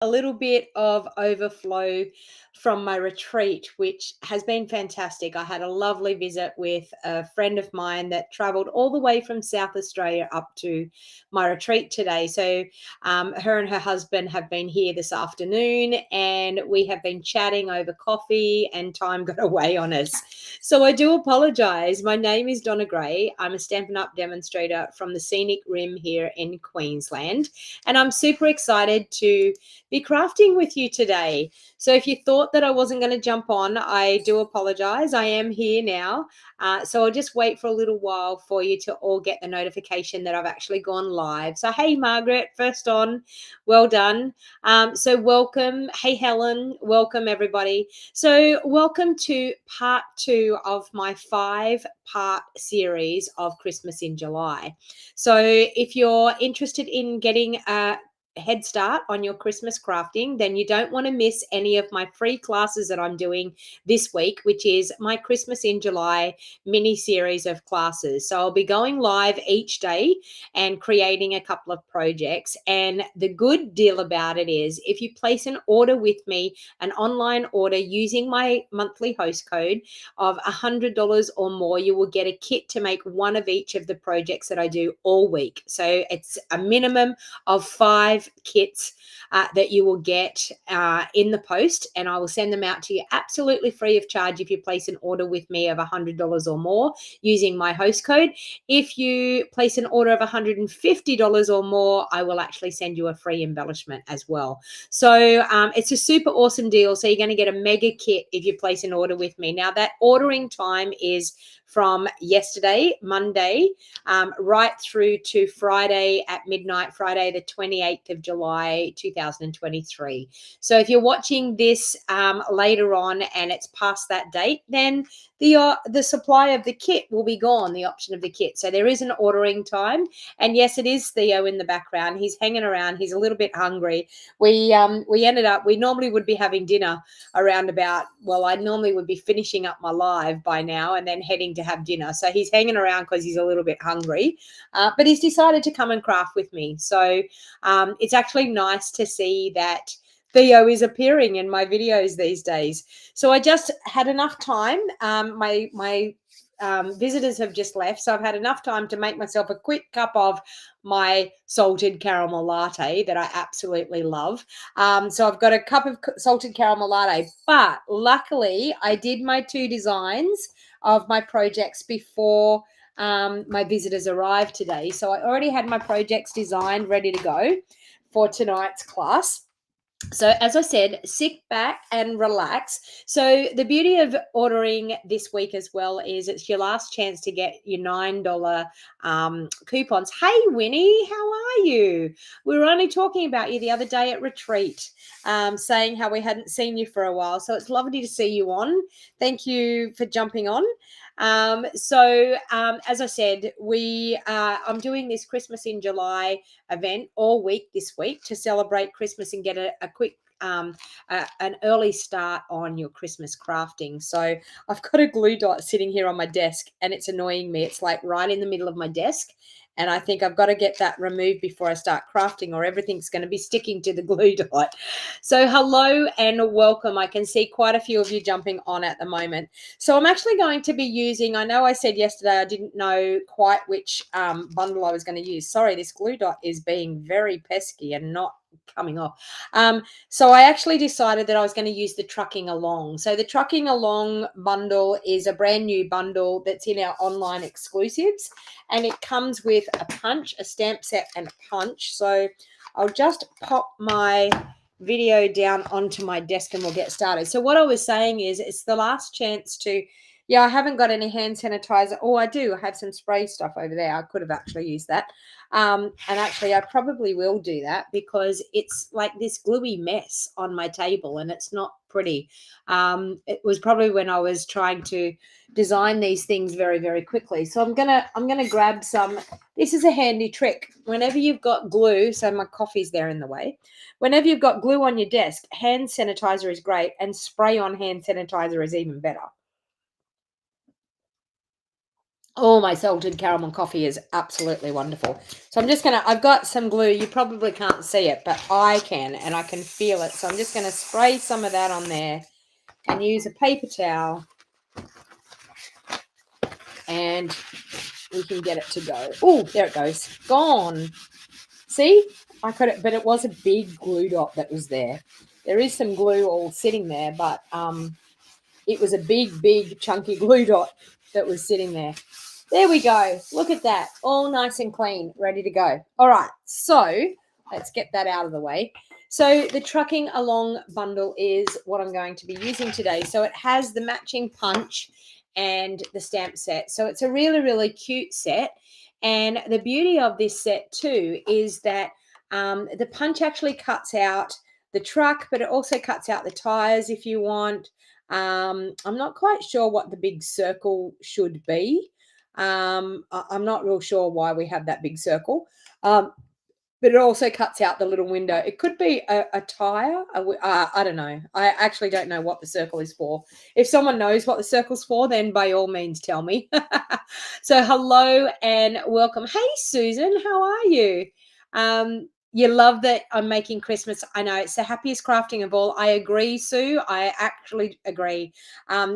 a little bit of overflow from my retreat, which has been fantastic. I had a lovely visit with a friend of mine that traveled all the way from South Australia up to my retreat today. So, her and her husband have been here this afternoon, and we have been chatting over coffee, and time got away on us. So, I do apologize. My name is Donna Gray. I'm a Stampin' Up demonstrator from the Scenic Rim here in Queensland, and I'm super excited to be crafting with you today. So if you thought that I wasn't going to jump on, I do apologize. I am here now. So I'll just wait for a little while for you to all get the notification that I've actually gone live. So, hey, Margaret, first on, well done. So welcome. Hey, Helen, welcome, everybody. So welcome to part 2 of my 5-part series of Christmas in July. So if you're interested in getting a head start on your Christmas crafting, then you don't want to miss any of my free classes that I'm doing this week, which is my Christmas in July mini series of classes. So I'll be going live each day and creating a couple of projects. And the good deal about it is if you place an order with me, an online order using my monthly host code of $100 or more, you will get a kit to make one of each of the projects that I do all week. So it's a minimum of 5 kits that you will get in the post, and I will send them out to you absolutely free of charge if you place an order with me of $100 or more using my host code. If you place an order of $150 or more, I will actually send you a free embellishment as well. So it's a super awesome deal. So you're going to get a mega kit if you place an order with me. Now, that ordering time is from yesterday, Monday, right through to Friday at midnight, Friday the 28th of July, 2023. So if you're watching this later on and it's past that date, then the supply of the kit will be gone, the option of the kit. So there is an ordering time. And yes, it is Theo in the background. He's hanging around. He's a little bit hungry. We normally would be having dinner around about, well, I normally would be finishing up my live by now and then heading to have dinner. So he's hanging around because he's a little bit hungry, but he's decided to come and craft with me. So it's actually nice to see that Theo is appearing in my videos these days. So I just had enough time. My visitors have just left, so I've had enough time to make myself a quick cup of my salted caramel latte that I absolutely love. So I've got a cup of salted caramel latte, but luckily I did my 2 designs of my projects before my visitors arrived today. So I already had my projects designed, ready to go for tonight's class. So as I said, sit back and relax. So the beauty of ordering this week as well is it's your last chance to get your $9 coupons. Hey, Winnie, how are you? We were only talking about you the other day at retreat, saying how we hadn't seen you for a while. So it's lovely to see you on. Thank you for jumping on. As I said, I'm doing this Christmas in July event all week this week to celebrate Christmas and get a quick an early start on your Christmas crafting. So I've got a glue dot sitting here on my desk and it's annoying me. It's like right in the middle of my desk. And I think I've got to get that removed before I start crafting or everything's going to be sticking to the glue dot. So hello and welcome. I can see quite a few of you jumping on at the moment. So I'm actually going to be using, I know I said yesterday I didn't know quite which bundle I was going to use. Sorry, this glue dot is being very pesky and not coming off. So I actually decided that I was going to use the Trucking Along. So the Trucking Along bundle is a brand new bundle that's in our online exclusives, and it comes with a punch, a stamp set, and a punch. So I'll just pop my video down onto my desk and we'll get started. So what I was saying is it's the last chance to, I haven't got any hand sanitizer. Oh, I do. I have some spray stuff over there. I could have actually used that. And actually, I probably will do that because it's like this gluey mess on my table and it's not pretty. It was probably when I was trying to design these things very, very quickly. So I'm gonna grab some. This is a handy trick. Whenever you've got glue, so my coffee's there in the way. Whenever you've got glue on your desk, hand sanitizer is great, and spray on hand sanitizer is even better. Oh, my salted caramel coffee is absolutely wonderful. So I'm just going to, I've got some glue. You probably can't see it, but I can, and I can feel it. So I'm just going to spray some of that on there and use a paper towel, and we can get it to go. Oh, there it goes. Gone. See? I could, but it was a big glue dot that was there. There is some glue all sitting there, but it was a big chunky glue dot that was sitting there. There we go. Look at that. All nice and clean, ready to go. All right, so let's get that out of the way. So the trucking along bundle is what I'm going to be using today. So it has the matching punch and the stamp set. So it's a really cute set. And the beauty of this set too is that the punch actually cuts out the truck, but it also cuts out the tires if you want. I'm not quite sure what the big circle should be. I'm not real sure why we have that big circle. But it also cuts out the little window. It could be a tire. I don't know. I actually don't know what the circle is for. If someone knows what the circle's for, then by all means tell me. So hello and welcome. Hey, Susan, how are you? You love that I'm making Christmas. I know it's the happiest crafting of all. I agree, Sue. I actually agree.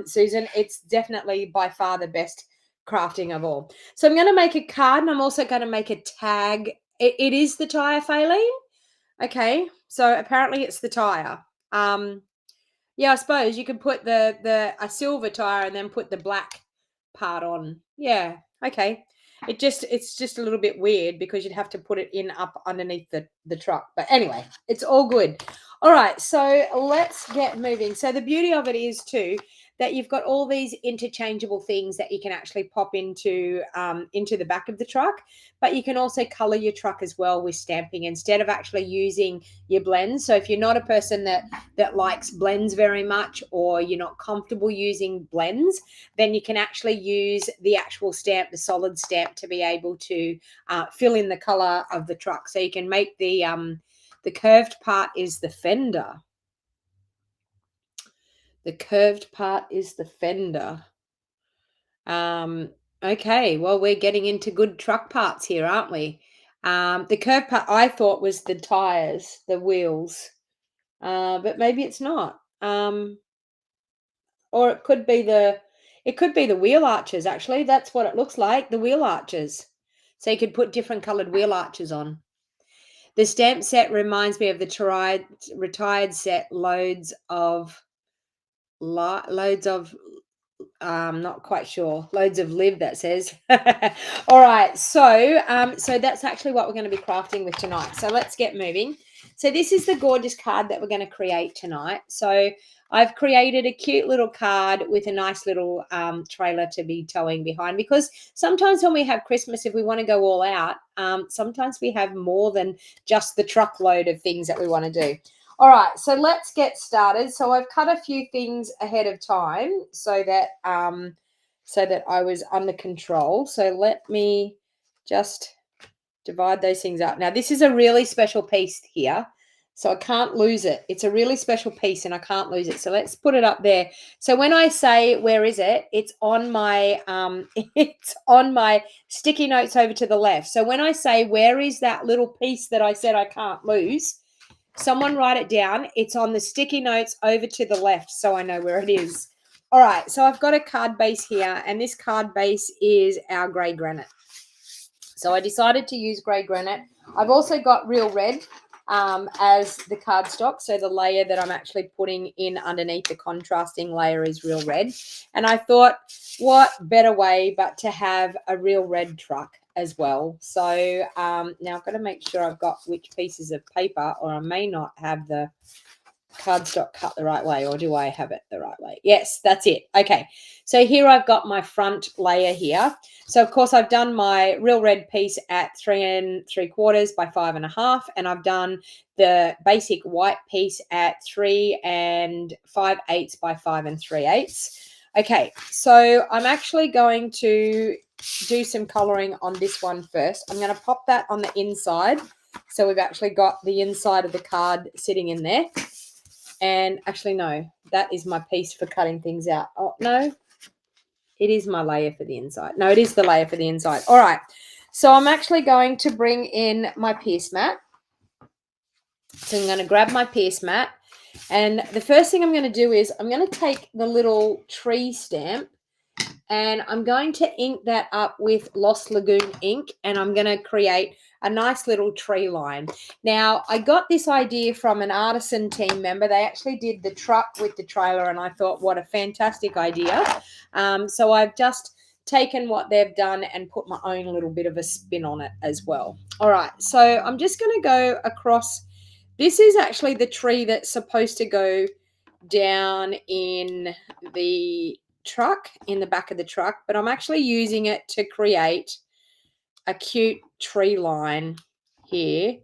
Susan, it's definitely by far the best crafting of all. So I'm going to make a card, and I'm also going to make a tag. It is the tire, Faylene. Okay, so apparently it's the tire. Yeah, I suppose you could put a silver tire and then put the black part on. Yeah, okay. It's just a little bit weird because you'd have to put it in up underneath the truck. But anyway, it's all good. All right, so let's get moving. So the beauty of it is too that you've got all these interchangeable things that you can actually pop into the back of the truck, but you can also color your truck as well with stamping instead of actually using your blends. So if you're not a person that likes blends very much, or you're not comfortable using blends, then you can actually use the actual stamp, the solid stamp, to be able to fill in the color of the truck. So you can make the curved part is the fender. The curved part is the fender. Okay, well, we're getting into good truck parts here, aren't we? The curved part I thought was the tires, the wheels, but maybe it's not. Or it could be the wheel arches. Actually, that's what it looks like. The wheel arches. So you could put different colored wheel arches on. The stamp set reminds me of the retired set. Loads of not quite sure. Loads of live, that says. All right, so that's actually what we're going to be crafting with tonight. So let's get moving. So this is the gorgeous card that we're going to create tonight. So I've created a cute little card with a nice little trailer to be towing behind, because sometimes when we have Christmas, if we want to go all out, sometimes we have more than just the truckload of things that we want to do. All right, so let's get started. So I've cut a few things ahead of time so that I was under control. So let me just divide those things up. Now, this is a really special piece here, so I can't lose it. It's a really special piece and I can't lose it. So let's put it up there. So when I say where is it, it's on my it's on my sticky notes over to the left. So when I say where is that little piece that I said I can't lose, someone write it down. It's on the sticky notes over to the left, so I know where it is. All right, so I've got a card base here, and this card base is our grey granite. So I decided to use grey granite. I've also got real red as the cardstock. So the layer that I'm actually putting in underneath the contrasting layer is real red. And I thought, what better way but to have a real red truck as well. So now I've got to make sure I've got which pieces of paper, or I may not have the cardstock cut the right way, or do I have it the right way? Yes, that's it. Okay, so here I've got my front layer here. So of course I've done my real red piece at 3 3/4 by 5.5, and I've done the basic white piece at 3 5/8 by 5 3/8. Okay, so I'm actually going to do some coloring on this one first. I'm going to pop that on the inside. So we've actually got the inside of the card sitting in there. And actually, no, that is my piece for cutting things out. Oh, no. It is my layer for the inside. No, it is the layer for the inside. All right. So I'm actually going to bring in my pierce mat. So I'm going to grab my pierce mat. And the first thing I'm going to do is I'm going to take the little tree stamp and I'm going to ink that up with Lost Lagoon ink, and I'm going to create a nice little tree line. Now, I got this idea from an artisan team member. They actually did the truck with the trailer, and I thought, what a fantastic idea. So I've just taken what they've done and put my own little bit of a spin on it as well. All right, so I'm just going to go across. This is actually the tree that's supposed to go down in the truck, in the back of the truck, but I'm actually using it to create a cute tree line here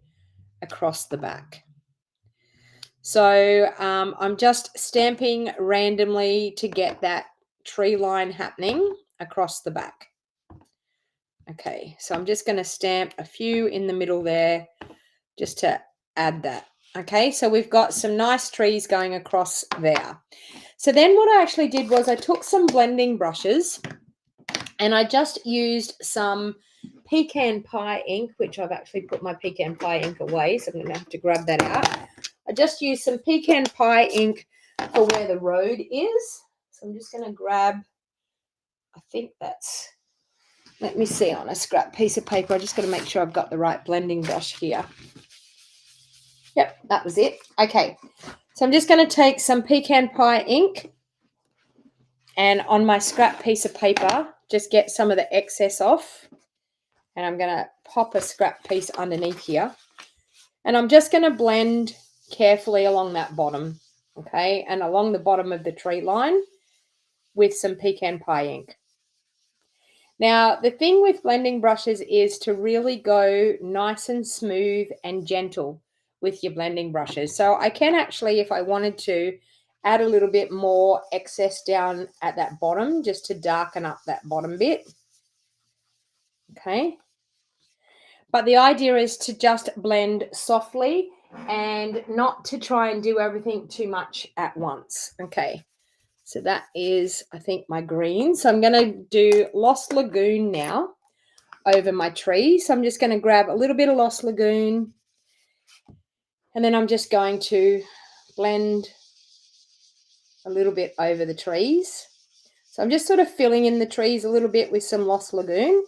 across the back. So I'm just stamping randomly to get that tree line happening across the back. Okay, so I'm just going to stamp a few in the middle there just to add that. Okay, so we've got some nice trees going across there. So then what I actually did was I took some blending brushes and I just used some pecan pie ink, which I've actually put my pecan pie ink away, so I'm going to have to grab that out. I just used some pecan pie ink for where the road is. So I'm just going to grab, I think that's, let me see, on a scrap piece of paper. I just got to make sure I've got the right blending brush here. Yep, that was it. Okay, so I'm just going to take some pecan pie ink and on my scrap piece of paper, just get some of the excess off. And I'm going to pop a scrap piece underneath here. And I'm just going to blend carefully along that bottom, okay, and along the bottom of the tree line with some pecan pie ink. Now, the thing with blending brushes is to really go nice and smooth and gentle with your blending brushes. So I can actually, if I wanted to, add a little bit more excess down at that bottom just to darken up that bottom bit. Okay. But the idea is to just blend softly and not to try and do everything too much at once. Okay. So that is, I think, my green. So I'm going to do Lost Lagoon now over my tree. So I'm just going to grab a little bit of Lost Lagoon and then I'm just going to blend a little bit over the trees. So I'm just sort of filling in the trees a little bit with some Lost Lagoon.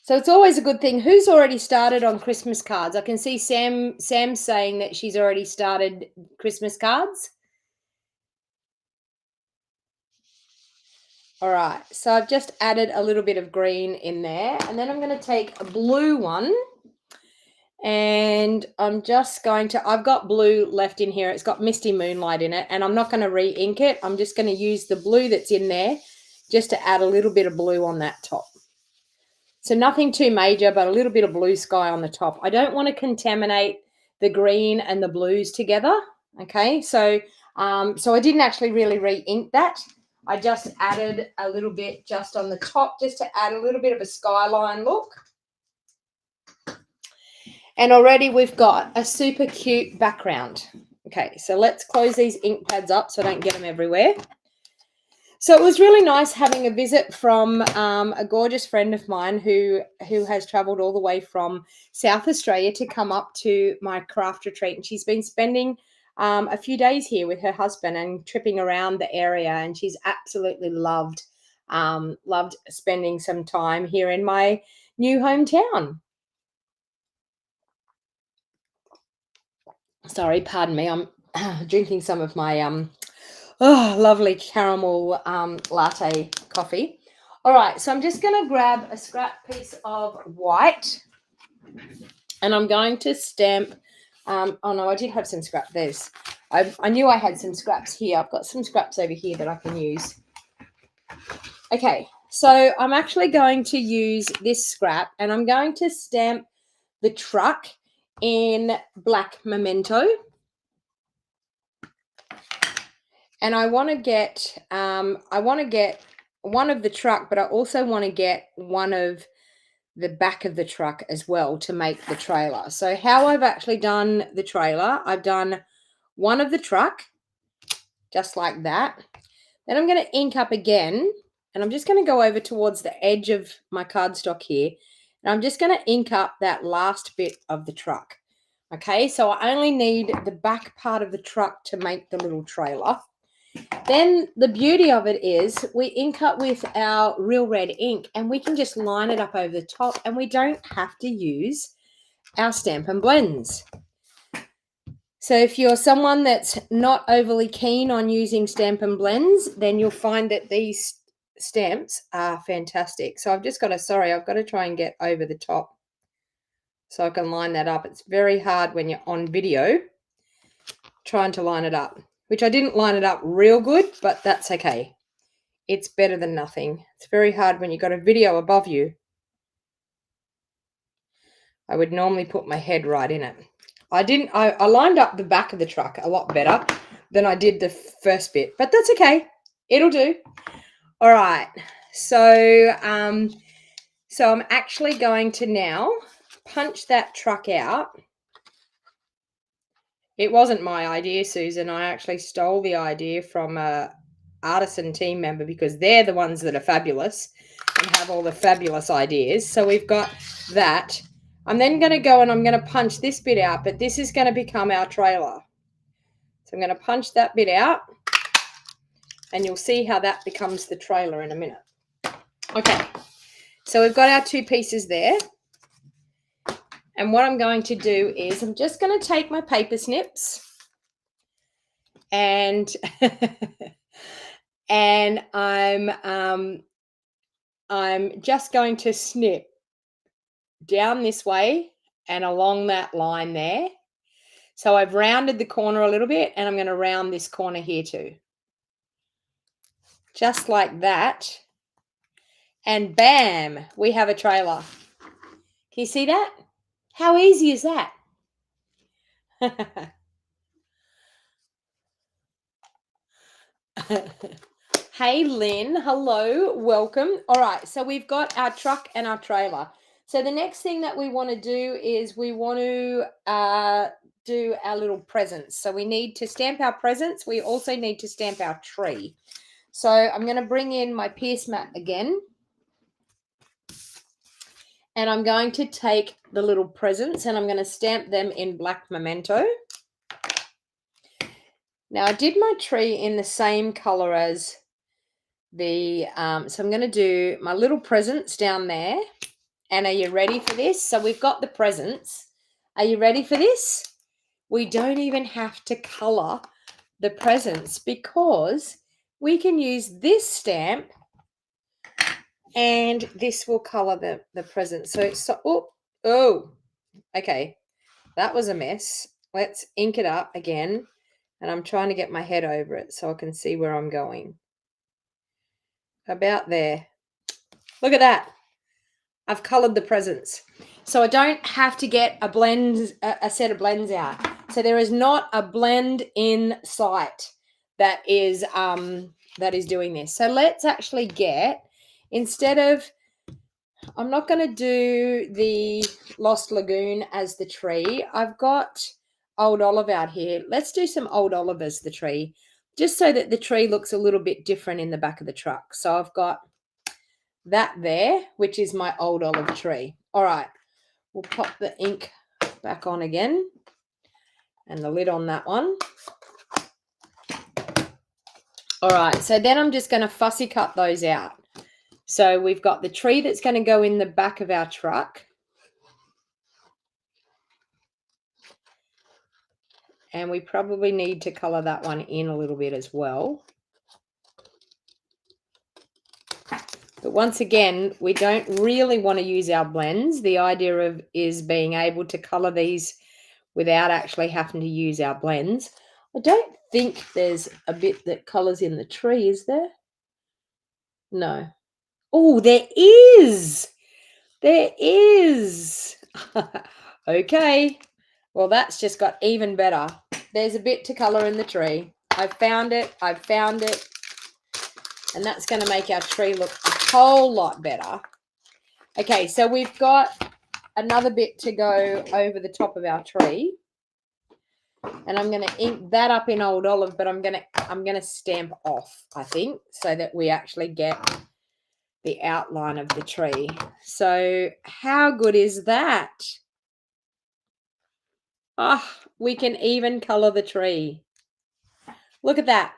So it's always a good thing. Who's already started on Christmas cards? I can see Sam saying that she's already started Christmas cards. All right, so I've just added a little bit of green in there, and then I'm going to take a blue one, and I'm just going to, I've got blue left in here. It's got Misty Moonlight in it, and I'm not going to re-ink it. I'm just going to use the blue that's in there just to add a little bit of blue on that top. So nothing too major, but a little bit of blue sky on the top. I don't want to contaminate the green and the blues together. Okay, so I didn't actually really re-ink that. I just added a little bit just on the top just to add a little bit of a skyline look. And already we've got a super cute background. Okay, so let's close these ink pads up so I don't get them everywhere. So it was really nice having a visit from a gorgeous friend of mine who has travelled all the way from South Australia to come up to my craft retreat. And she's been spending a few days here with her husband and tripping around the area. And she's absolutely loved spending some time here in my new hometown. Sorry, pardon me. I'm drinking some of my lovely caramel latte coffee. All right, so I'm just going to grab a scrap piece of white and I'm going to stamp. Oh no, I did have some scrap. I knew I had some scraps here. I've got some scraps over here that I can use. Okay, so I'm actually going to use this scrap and I'm going to stamp the truck in black memento. And I want to get one of the truck, but I also want to get one of the back of the truck as well to make the trailer. So how I've actually done the trailer, I've done one of the truck just like that. Then I'm going to ink up again, and I'm just going to go over towards the edge of my cardstock here, and I'm just going to ink up that last bit of the truck. Okay, so I only need the back part of the truck to make the little trailer. Then the beauty of it is we ink up with our real red ink, and we can just line it up over the top, and we don't have to use our Stampin' blends. So if you're someone that's not overly keen on using Stampin' blends, then you'll find that these stamps are fantastic. So I've just got to, sorry, I've got to try and get over the top so I can line that up. It's very hard when you're on video trying to line it up, which I didn't line it up real good, but that's okay. It's better than nothing. It's very hard when you've got a video above you. I would normally put my head right in it. I lined up the back of the truck a lot better than I did the first bit, but that's okay. It'll do. All right. So I'm actually going to now punch that truck out. It wasn't my idea, Susan. I actually stole the idea from a artisan team member because they're the ones that are fabulous and have all the fabulous ideas. So we've got that. I'm then going to go and I'm going to punch this bit out, but this is going to become our trailer. So I'm going to punch that bit out, and you'll see how that becomes the trailer in a minute. Okay, so we've got our two pieces there. And what I'm going to do is I'm just going to take my paper snips and and I'm just going to snip down this way and along that line there. So I've rounded the corner a little bit, and I'm going to round this corner here too. Just like that. And bam, we have a trailer. Can you see that? How easy is that? Hey, Lynn. Hello. Welcome. All right. So we've got our truck and our trailer. So the next thing that we want to do is we want to do our little presents. So we need to stamp our presents. We also need to stamp our tree. So I'm going to bring in my Pierce mat again. And I'm going to take the little presents and I'm going to stamp them in black memento. Now I did my tree in the same color as the, so I'm going to do my little presents down there. And are you ready for this? So we've got the presents. Are you ready for this? We don't even have to color the presents because we can use this stamp and this will color the presents. So it's, oh, okay. That was a mess. Let's ink it up again. And I'm trying to get my head over it so I can see where I'm going. About there. Look at that. I've colored the presents. So I don't have to get a set of blends out. So there is not a blend in sight that is doing this. So let's actually get, instead of, I'm not going to do the Lost Lagoon as the tree. I've got Old Olive out here. Let's do some Old Olive as the tree, just so that the tree looks a little bit different in the back of the truck. So I've got that there, which is my Old Olive tree. All right, we'll pop the ink back on again and the lid on that one. All right, so then I'm just going to fussy cut those out. So we've got the tree that's going to go in the back of our truck. And we probably need to color that one in a little bit as well. But once again, we don't really want to use our blends. The idea is being able to color these without actually having to use our blends. I don't think there's a bit that colors in the tree, is there? No. Oh, there is. There is. Okay. Well, that's just got even better. There's a bit to color in the tree. I've found it. I've found it. And that's going to make our tree look a whole lot better. Okay, so we've got another bit to go over the top of our tree. And I'm going to ink that up in Old Olive, but I'm going to stamp off, I think, so that we actually get the outline of the tree. So how good is that? Oh, we can even color the tree. Look at that.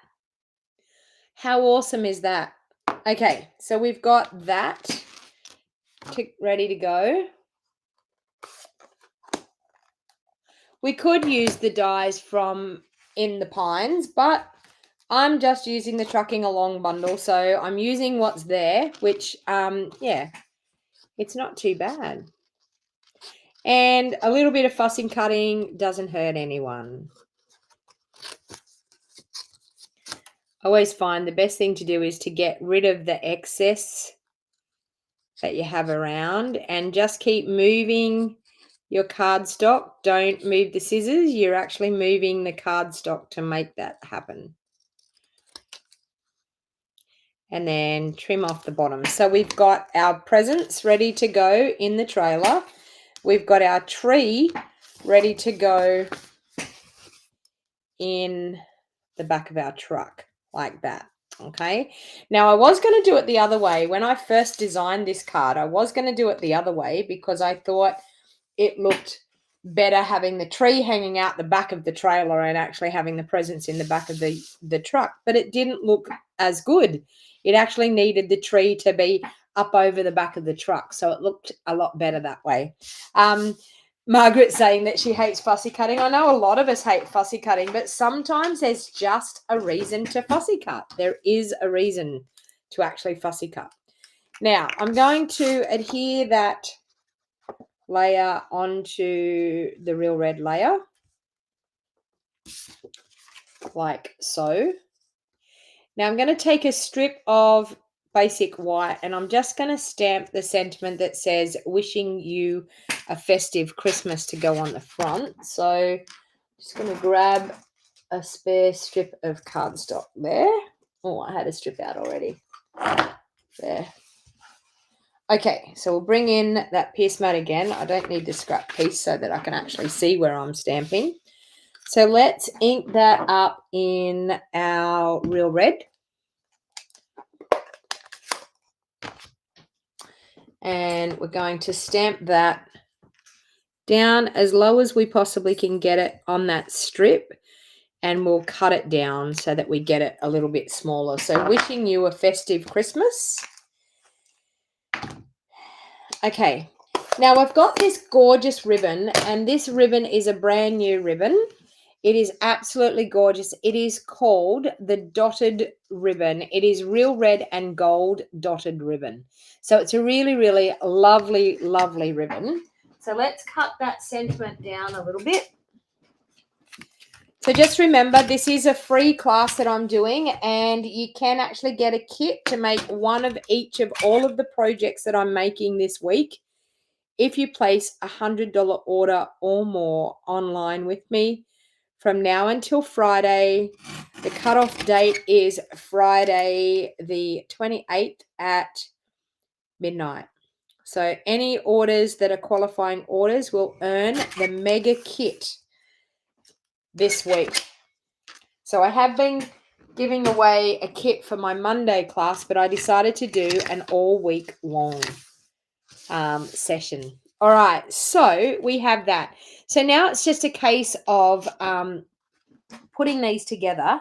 How awesome is that? Okay, so we've got that ready to go. We could use the dies from In the Pines, but I'm just using the Trucking Along bundle, so I'm using what's there, which, yeah, it's not too bad. And a little bit of fussing cutting doesn't hurt anyone. I always find the best thing to do is to get rid of the excess that you have around and just keep moving your cardstock. Don't move the scissors. You're actually moving the cardstock to make that happen. And then trim off the bottom. So we've got our presents ready to go in the trailer. We've got our tree ready to go in the back of our truck, like that. Okay, now I was going to do it the other way. When I first designed this card, I was going to do it the other way because I thought it looked better having the tree hanging out the back of the trailer and actually having the presents in the back of the truck, but it didn't look as good. It actually needed the tree to be up over the back of the truck, so it looked a lot better that way. Margaret's saying that she hates fussy cutting. I know a lot of us hate fussy cutting, but sometimes there's just a reason to fussy cut. There is a reason to actually fussy cut. Now, I'm going to adhere that layer onto the Real Red layer, like so. Now, I'm going to take a strip of basic white and I'm just going to stamp the sentiment that says wishing you a festive Christmas to go on the front. So just going to grab a spare strip of cardstock there. Oh, I had a strip out already. There. Okay, so we'll bring in that piece mat again. I don't need the scrap piece so that I can actually see where I'm stamping. So let's ink that up in our Real Red. And we're going to stamp that down as low as we possibly can get it on that strip, and we'll cut it down so that we get it a little bit smaller. So wishing you a festive Christmas. Okay, now I've got this gorgeous ribbon, and this ribbon is a brand new ribbon. It is absolutely gorgeous. It is called the Dotted Ribbon. It is Real Red and Gold Dotted Ribbon. So it's a really, really lovely, lovely ribbon. So let's cut that sentiment down a little bit. So just remember, this is a free class that I'm doing, and you can actually get a kit to make one of each of all of the projects that I'm making this week if you place a $100 order or more online with me from now until Friday. The cutoff date is Friday the 28th at midnight. So any orders that are qualifying orders will earn the mega kit this week. So I have been giving away a kit for my Monday class, but I decided to do an all week long session. All right, so we have that. So now it's just a case of putting these together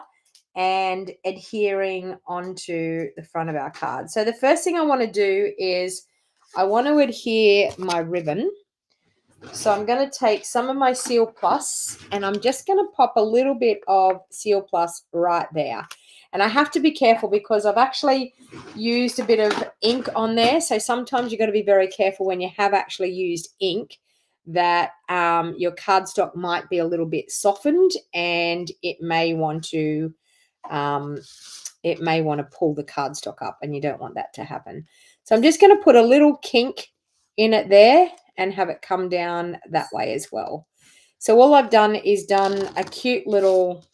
and adhering onto the front of our card. So the first thing I want to do is I want to adhere my ribbon. So I'm going to take some of my Seal Plus and I'm just going to pop a little bit of Seal Plus right there. And I have to be careful because I've actually used a bit of ink on there. So sometimes you've got to be very careful when you have actually used ink that your cardstock might be a little bit softened and it may want to pull the cardstock up, and you don't want that to happen. So I'm just going to put a little kink in it there and have it come down that way as well. So all I've done is done a cute little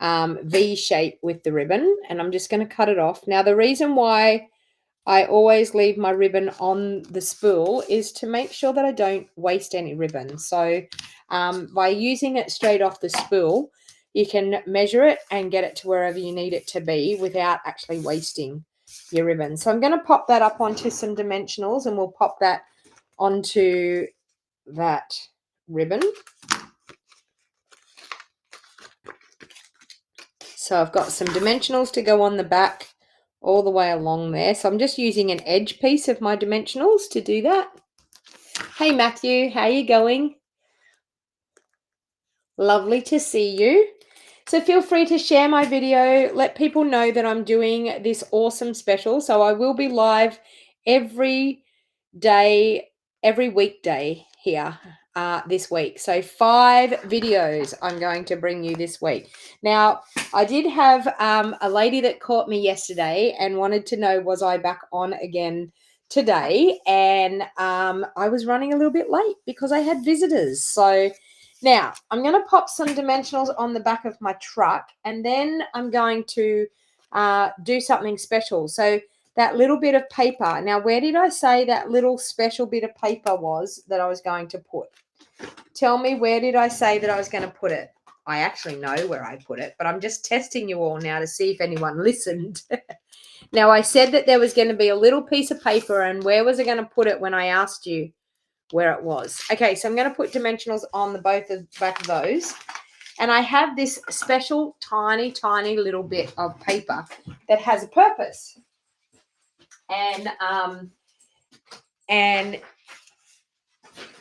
V shape with the ribbon, and I'm just going to cut it off. Now the reason why I always leave my ribbon on the spool is to make sure that I don't waste any ribbon. So by using it straight off the spool, you can measure it and get it to wherever you need it to be without actually wasting your ribbon. So I'm going to pop that up onto some dimensionals, and we'll pop that onto that ribbon. So I've got some dimensionals to go on the back all the way along there. So I'm just using an edge piece of my dimensionals to do that. Hey Matthew, how you going? Lovely to see you. So feel free to share my video. Let people know that I'm doing this awesome special. So I will be live every day, every weekday here this week. So 5 videos I'm going to bring you this week. Now, I did have a lady that caught me yesterday and wanted to know, was I back on again today? And I was running a little bit late because I had visitors. So now I'm going to pop some dimensionals on the back of my truck, and then I'm going to do something special. So that little bit of paper. Now, where did I say that little special bit of paper was that I was going to put? Tell me, where did I say that I was going to put it? I actually know where I put it, but I'm just testing you all now to see if anyone listened. Now, I said that there was going to be a little piece of paper, and where was I going to put it when I asked you where it was? Okay, so I'm going to put dimensionals on the back of those. And I have this special tiny, tiny little bit of paper that has a purpose. And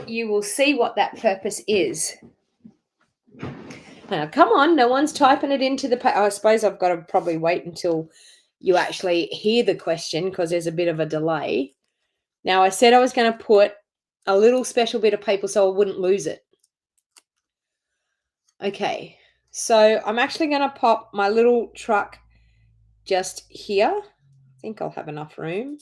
you will see what that purpose is. Now, come on, no one's typing it into the paper. I suppose I've got to probably wait until you actually hear the question because there's a bit of a delay. Now, I said I was going to put a little special bit of paper so I wouldn't lose it. Okay, so I'm actually going to pop my little truck just here. I think I'll have enough room.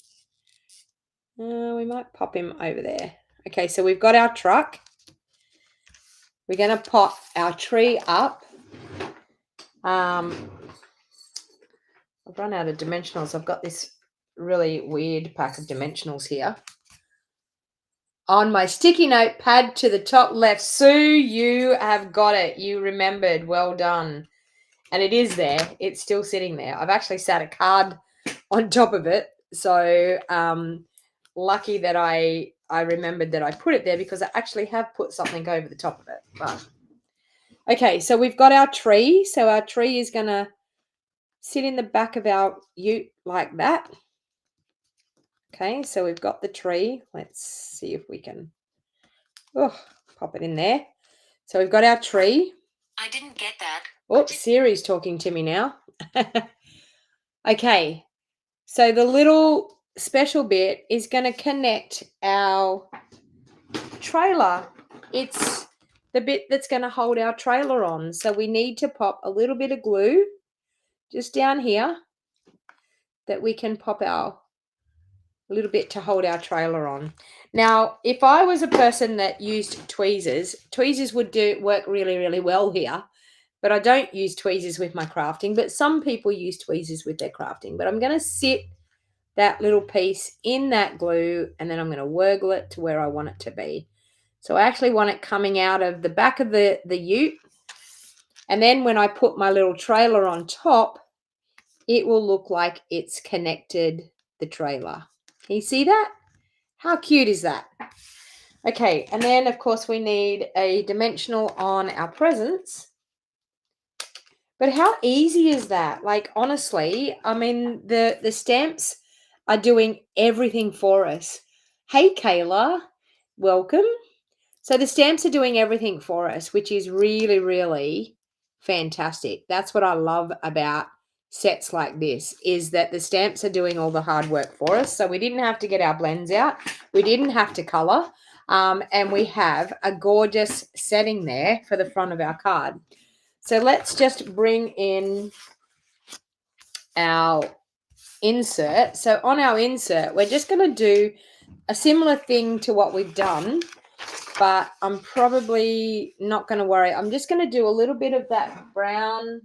We might pop him over there. Okay, so we've got our truck. We're going to pop our tree up. I've run out of dimensionals. I've got this really weird pack of dimensionals here. On my sticky note pad to the top left. Sue, you have got it. You remembered. Well done. And it is there. It's still sitting there. I've actually sat a card on top of it. So lucky that I remembered that I put it there, because I actually have put something over the top of it. But okay, so we've got our tree. So our tree is going to sit in the back of our ute like that. Okay, so we've got the tree. Let's see if we can pop it in there. So we've got our tree. I didn't get that. Oh, Siri's talking to me now. Okay, so the little special bit is going to connect our trailer. It's the bit that's going to hold our trailer on. So we need to pop a little bit of glue just down here that we can pop our little bit to hold our trailer on. Now, if I was a person that used tweezers would work really, really well here, but I don't use tweezers with my crafting, but some people use tweezers with their crafting. But I'm going to sit that little piece in that glue, and then I'm going to wurgle it to where I want it to be. So I actually want it coming out of the back of the ute, and then when I put my little trailer on top, it will look like it's connected the trailer. Can you see that? How cute is that? Okay, and then of course we need a dimensional on our presents. But how easy is that? Like, honestly, I mean, the stamps are doing everything for us. Hey, Kayla, welcome. So the stamps are doing everything for us, which is really, really fantastic. That's what I love about sets like this, is that the stamps are doing all the hard work for us. So we didn't have to get our blends out. We didn't have to color. And we have a gorgeous setting there for the front of our card. So let's just bring in our insert. So on our insert, we're just going to do a similar thing to what we've done, but I'm probably not going to worry. I'm just going to do a little bit of that brown,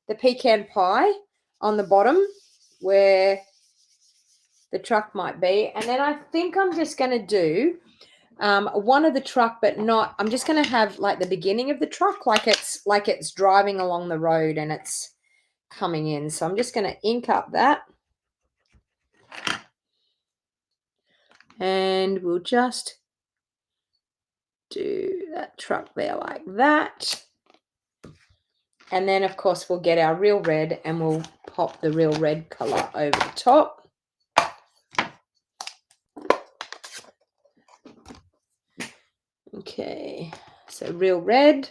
the pecan pie on the bottom where the truck might be. And then I think I'm just going to do one of the truck, but not, I'm just going to have like the beginning of the truck, like it's driving along the road and it's coming in. So I'm just going to ink up that. And we'll just do that truck there like that. And then, of course, we'll get our real red and we'll pop the real red color over the top. Okay, so real red.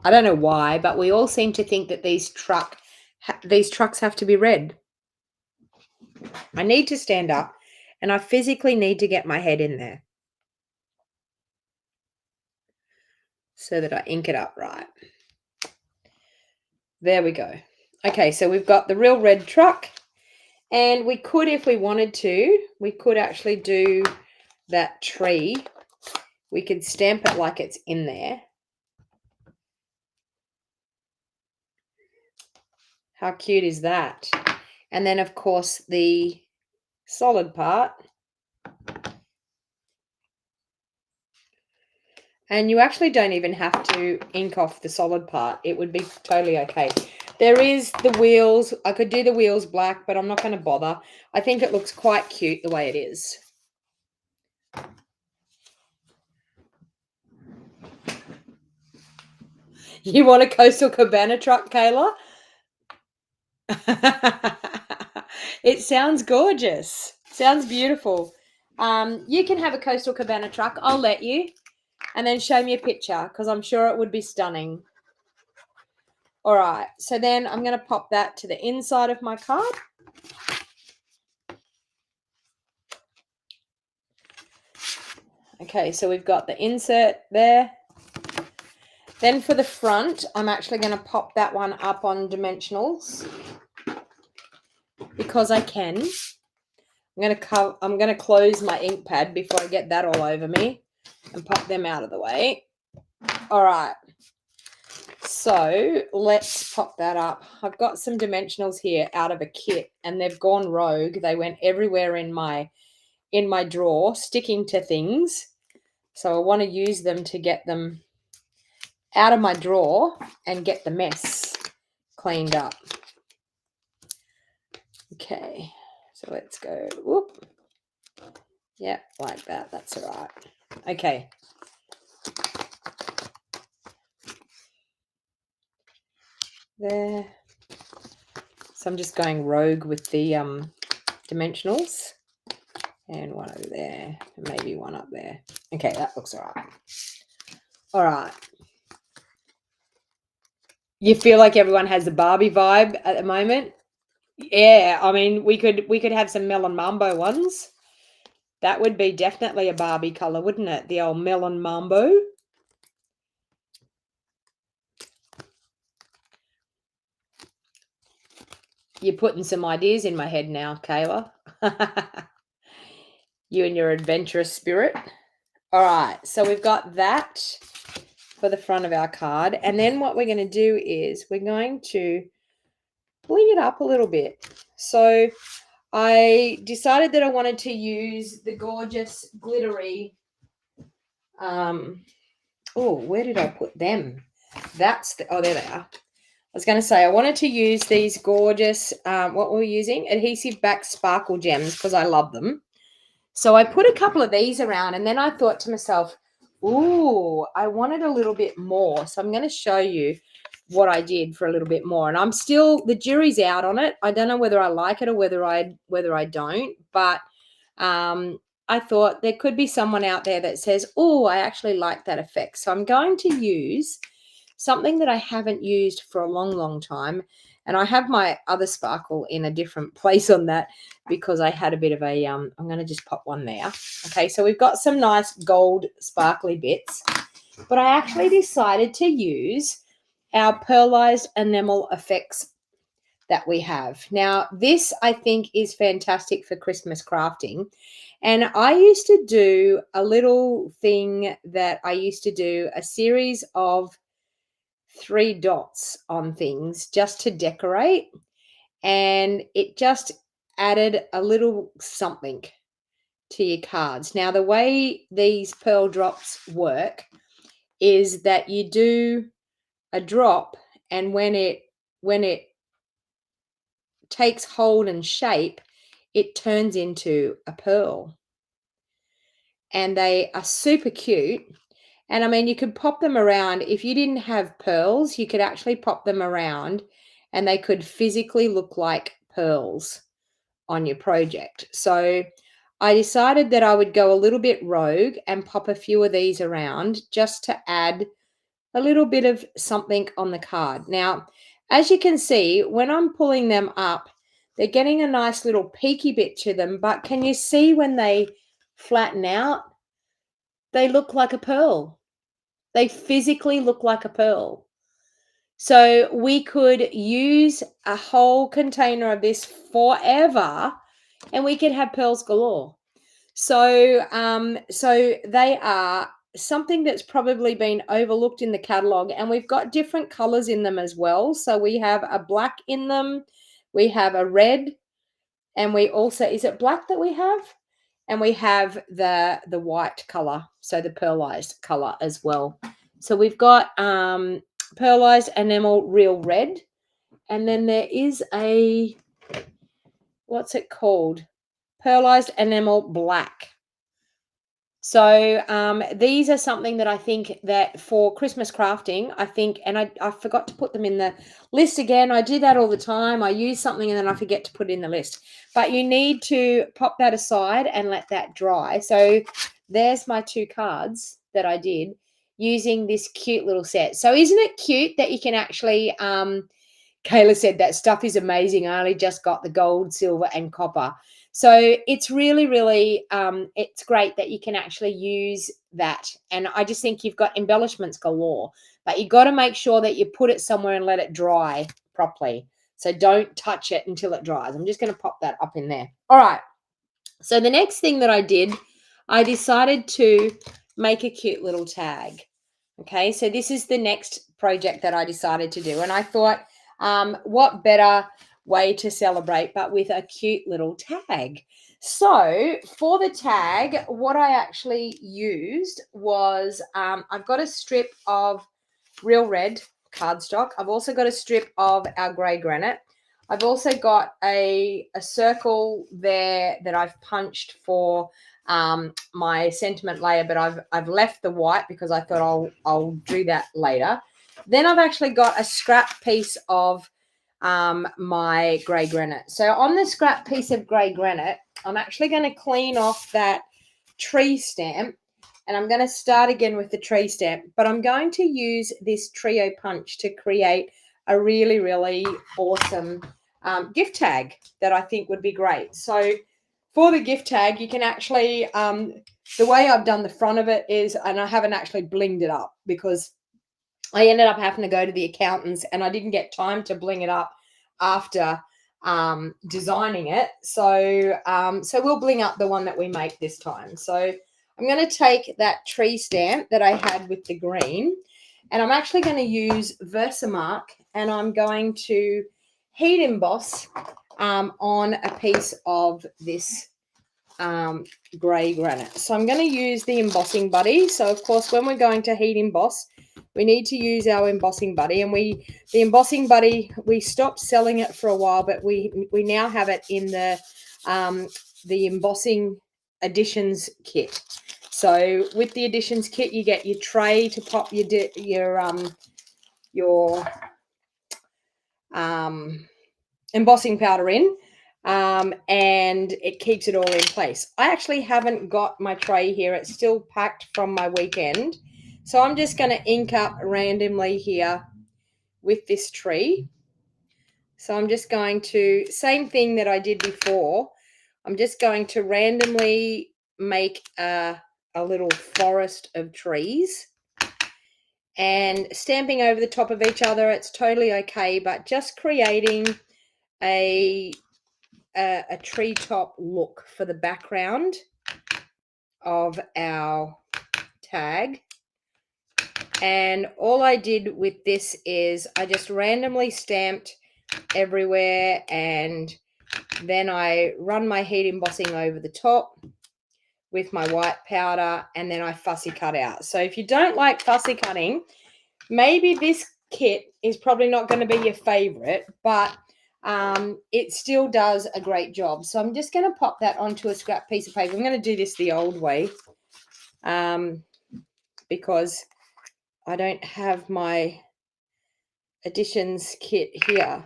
I don't know why, but we all seem to think that these trucks have to be red. I need to stand up and I physically need to get my head in there so that I ink it up right. There we go. Okay, so we've got the real red truck, and we could, if we wanted to, we could actually do that tree. We could stamp it like it's in there. How cute is that? And then, of course, the solid part. And you actually don't even have to ink off the solid part. It would be totally okay. There is the wheels. I could do the wheels black, but I'm not going to bother. I think it looks quite cute the way it is. You want a Coastal Cabana truck, Kayla? It sounds gorgeous. Sounds beautiful. You can have a Coastal Cabana truck. I'll let you. And then show me a picture because I'm sure it would be stunning. All right. So then I'm going to pop that to the inside of my card. Okay, so we've got the insert there. Then for the front, I'm actually going to pop that one up on dimensionals because I can. I'm going to close my ink pad before I get that all over me and pop them out of the way. All right. So let's pop that up. I've got some dimensionals here out of a kit and they've gone rogue. They went everywhere in my drawer, sticking to things. So I want to use them to get them out of my drawer and get the mess cleaned up. Okay, so let's go. Whoop. Yep, like that. That's all right. Okay. There. So I'm just going rogue with the dimensionals. And one over there, and maybe one up there. Okay, that looks all right. All right. You feel like everyone has the Barbie vibe at the moment? Yeah, I mean, we could have some melon mambo ones. That would be definitely a Barbie color, wouldn't it? The old melon mambo. You're putting some ideas in my head now, Kayla. You and your adventurous spirit. All right, so we've got that for the front of our card. And then what we're going to do is we're going to bling it up a little bit. So I decided that I wanted to use the gorgeous glittery. Oh, where did I put them? Oh, there they are. I was going to say I wanted to use these gorgeous, what were we using? Adhesive back sparkle gems because I love them. So I put a couple of these around and then I thought to myself, ooh, I wanted a little bit more. So I'm going to show you what I did for a little bit more. And I'm still, the jury's out on it. I don't know whether I like it or whether I don't, but I thought there could be someone out there that says, oh, I actually like that effect. So I'm going to use something that I haven't used for a long, long time. And I have my other sparkle in a different place on that because I had a bit of a, I'm going to just pop one there. Okay, so we've got some nice gold sparkly bits, but I actually decided to use our pearlized enamel effects that we have. Now, this I think is fantastic for Christmas crafting. And I used to do a little thing that I used to do a series of 3 dots on things just to decorate. And it just added a little something to your cards. Now, the way these pearl drops work is that you do a drop, and when it takes hold and shape, it turns into a pearl. And they are super cute. And I mean, you could pop them around. If you didn't have pearls, you could actually pop them around and they could physically look like pearls on your project. So I decided that I would go a little bit rogue and pop a few of these around just to add a little bit of something on the card. Now, as you can see, when I'm pulling them up, they're getting a nice little peaky bit to them, but can you see when they flatten out, they look like a pearl. They physically look like a pearl. So we could use a whole container of this forever and we could have pearls galore. So they are something that's probably been overlooked in the catalog, and we've got different colors in them as well. So we have a black in them, we have a red, and we also, is it black that we have? And we have the white color, so the pearlized color as well. So we've got pearlized enamel real red, and then there is a, what's it called? Pearlized enamel black. So these are something that I think that for Christmas crafting, I think, and I forgot to put them in the list again. I do that all the time. I use something and then I forget to put it in the list. But you need to pop that aside and let that dry. So there's my 2 cards that I did using this cute little set. So isn't it cute that you can actually, Kayla said that stuff is amazing. I only just got the gold, silver, and copper. So it's really, really, it's great that you can actually use that. And I just think you've got embellishments galore, but you got to make sure that you put it somewhere and let it dry properly. So don't touch it until it dries. I'm just going to pop that up in there. All right. So the next thing that I did, I decided to make a cute little tag. Okay. So this is the next project that I decided to do. And I thought, what better way to celebrate but with a cute little tag. So for the tag, what I actually used was I've got a strip of real red cardstock. I've also got a strip of our grey granite. I've also got a circle there that I've punched for my sentiment layer, but I've left the white because I thought I'll do that later. Then I've actually got a scrap piece of my grey granite. So on the scrap piece of grey granite, I'm actually going to clean off that tree stamp, and I'm going to start again with the tree stamp, but I'm going to use this trio punch to create a really, really awesome gift tag that I think would be great. So for the gift tag, you can actually, the way I've done the front of it is, and I haven't actually blinged it up because I ended up having to go to the accountants and I didn't get time to bling it up after designing it. So, so we'll bling up the one that we make this time. So I'm going to take that tree stamp that I had with the green, and I'm actually going to use Versamark, and I'm going to heat emboss on a piece of this grey granite. So I'm going to use the embossing buddy. So of course, when we're going to heat emboss, we need to use our embossing buddy, and the embossing buddy, we stopped selling it for a while, but we now have it in the embossing additions kit. So with the additions kit, you get your tray to pop your embossing powder in, and it keeps it all in place. I actually haven't got my tray here. It's still packed from my weekend. So I'm just going to ink up randomly here with this tree. So I'm just going to, same thing that I did before, I'm just going to randomly make a little forest of trees and stamping over the top of each other. It's totally okay, but just creating a treetop look for the background of our tag. And all I did with this is I just randomly stamped everywhere and Then I run my heat embossing over the top with my white powder, and then I fussy cut out. So if you don't like fussy cutting, maybe this kit is probably not going to be your favorite, but it still does a great job. So I'm just going to pop that onto a scrap piece of paper. I'm going to do this the old way because I don't have my additions kit here,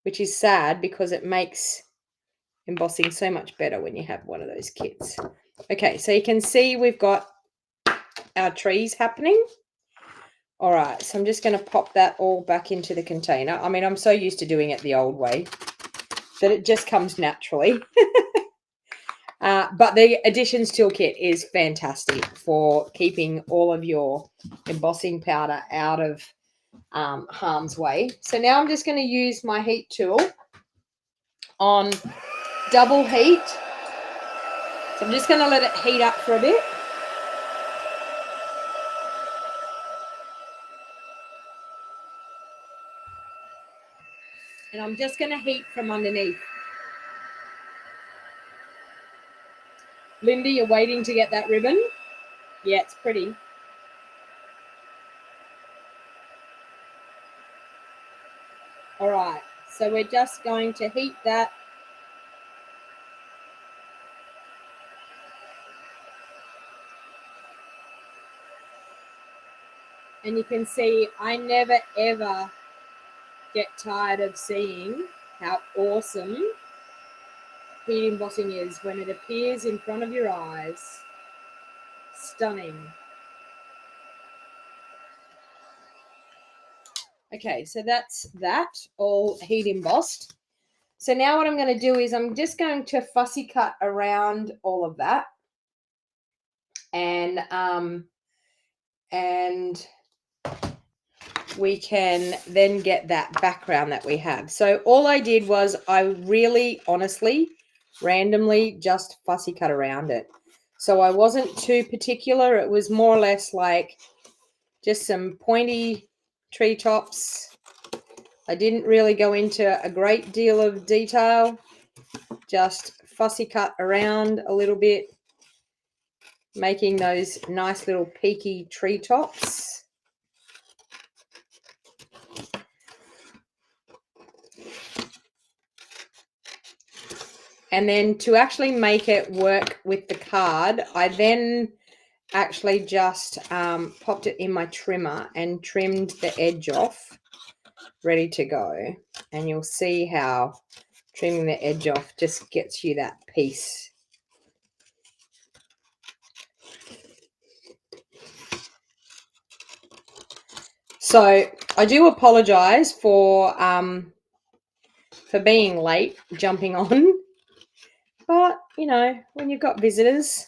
which is sad because it makes embossing so much better when you have one of those kits. Okay, so you can see we've got our trees happening. All right, so I'm just going to pop that all back into the container. I mean, I'm so used to doing it the old way that it just comes naturally. But the Additions Toolkit is fantastic for keeping all of your embossing powder out of harm's way. So now I'm just going to use my heat tool on double heat. So I'm just going to let it heat up for a bit. And I'm just going to heat from underneath. Linda, you're waiting to get that ribbon? Yeah, it's pretty. All right, so we're just going to heat that. And you can see I never, ever get tired of seeing how awesome heat embossing is when it appears in front of your eyes. Stunning. Okay, so that's that all heat embossed. So now what I'm going to do is I'm just going to fussy cut around all of that. And we can then get that background that we have. So all I did was I really honestly randomly just fussy cut around it. So I wasn't too particular. It was more or less like just some pointy treetops. I didn't really go into a great deal of detail, just fussy cut around a little bit, making those nice little peaky treetops. And then to actually make it work with the card, I then actually just popped it in my trimmer and trimmed the edge off, ready to go. And you'll see how trimming the edge off just gets you that piece. So I do apologize for being late jumping on, but you know, when you've got visitors,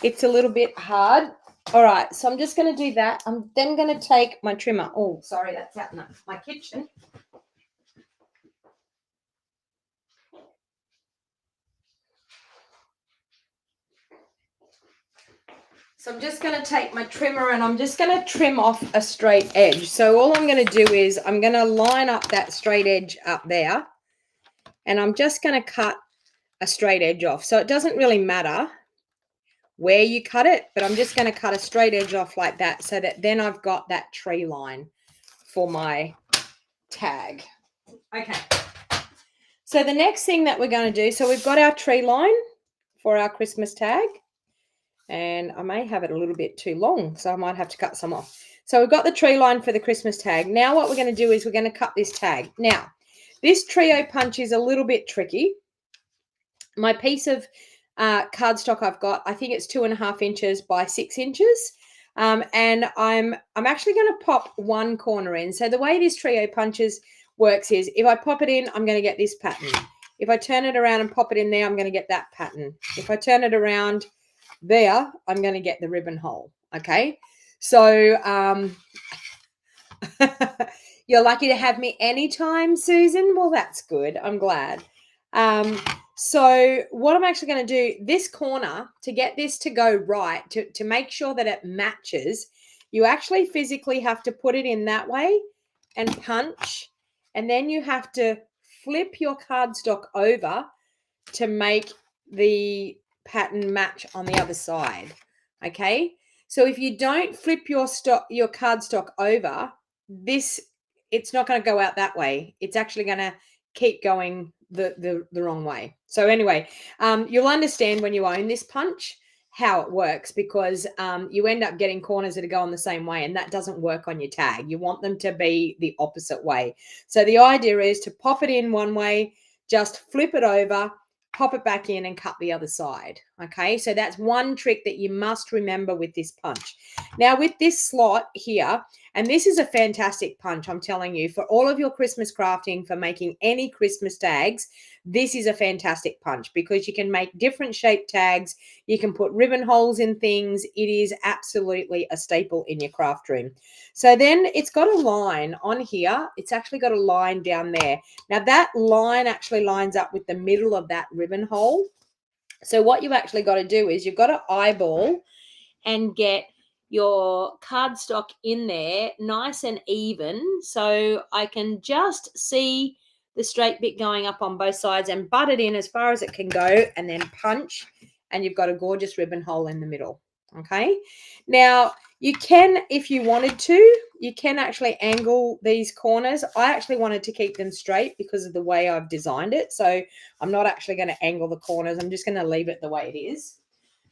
it's a little bit hard. All right, so I'm just going to do that. I'm then going to take my trimmer. Oh, sorry, that's out in my kitchen. So I'm just going to take my trimmer and I'm just going to trim off a straight edge. So all I'm going to do is I'm going to line up that straight edge up there, and I'm just going to cut a straight edge off. So it doesn't really matter where you cut it, but I'm just going to cut a straight edge off like that so that then I've got that tree line for my tag. Okay. So the next thing that we're going to do, so we've got our tree line for our Christmas tag, and I may have it a little bit too long, so I might have to cut some off. So we've got the tree line for the Christmas tag. Now what we're going to do is we're going to cut this tag. Now, this trio punch is a little bit tricky. My piece of cardstock I've got, I think it's 2.5 inches by 6 inches. And I'm actually going to pop one corner in. So the way this trio punches works is if I pop it in, I'm going to get this pattern. If I turn it around and pop it in there, I'm going to get that pattern. If I turn it around there, I'm going to get the ribbon hole. Okay. So you're lucky to have me anytime, Susan. Well, that's good. I'm glad. So what I'm actually going to do, this corner, to get this to go right, to make sure that it matches, you actually physically have to put it in that way and punch, and then you have to flip your cardstock over to make the pattern match on the other side. Okay, so if you don't flip your cardstock over, it's not going to go out that way. It's actually going to keep going the wrong way. So anyway, you'll understand when you own this punch how it works, because you end up getting corners that are going the same way, and that doesn't work on your tag. You want them to be the opposite way. So the idea is to pop it in one way, just flip it over, pop it back in, and cut the other side. Okay, so that's one trick that you must remember with this punch. Now with this slot here, and this is a fantastic punch, I'm telling you, for all of your Christmas crafting, for making any Christmas tags, this is a fantastic punch, because you can make different shaped tags. You can put ribbon holes in things. It is absolutely a staple in your craft room. So then it's got a line on here. It's actually got a line down there. Now that line actually lines up with the middle of that ribbon hole. So what you've actually got to do is you've got to eyeball and get your cardstock in there nice and even, so I can just see the straight bit going up on both sides, and butt it in as far as it can go, and then punch, and you've got a gorgeous ribbon hole in the middle. Okay, now you can, if you wanted to, you can actually angle these corners. I actually wanted to keep them straight because of the way I've designed it, so I'm not actually going to angle the corners. I'm just going to leave it the way it is.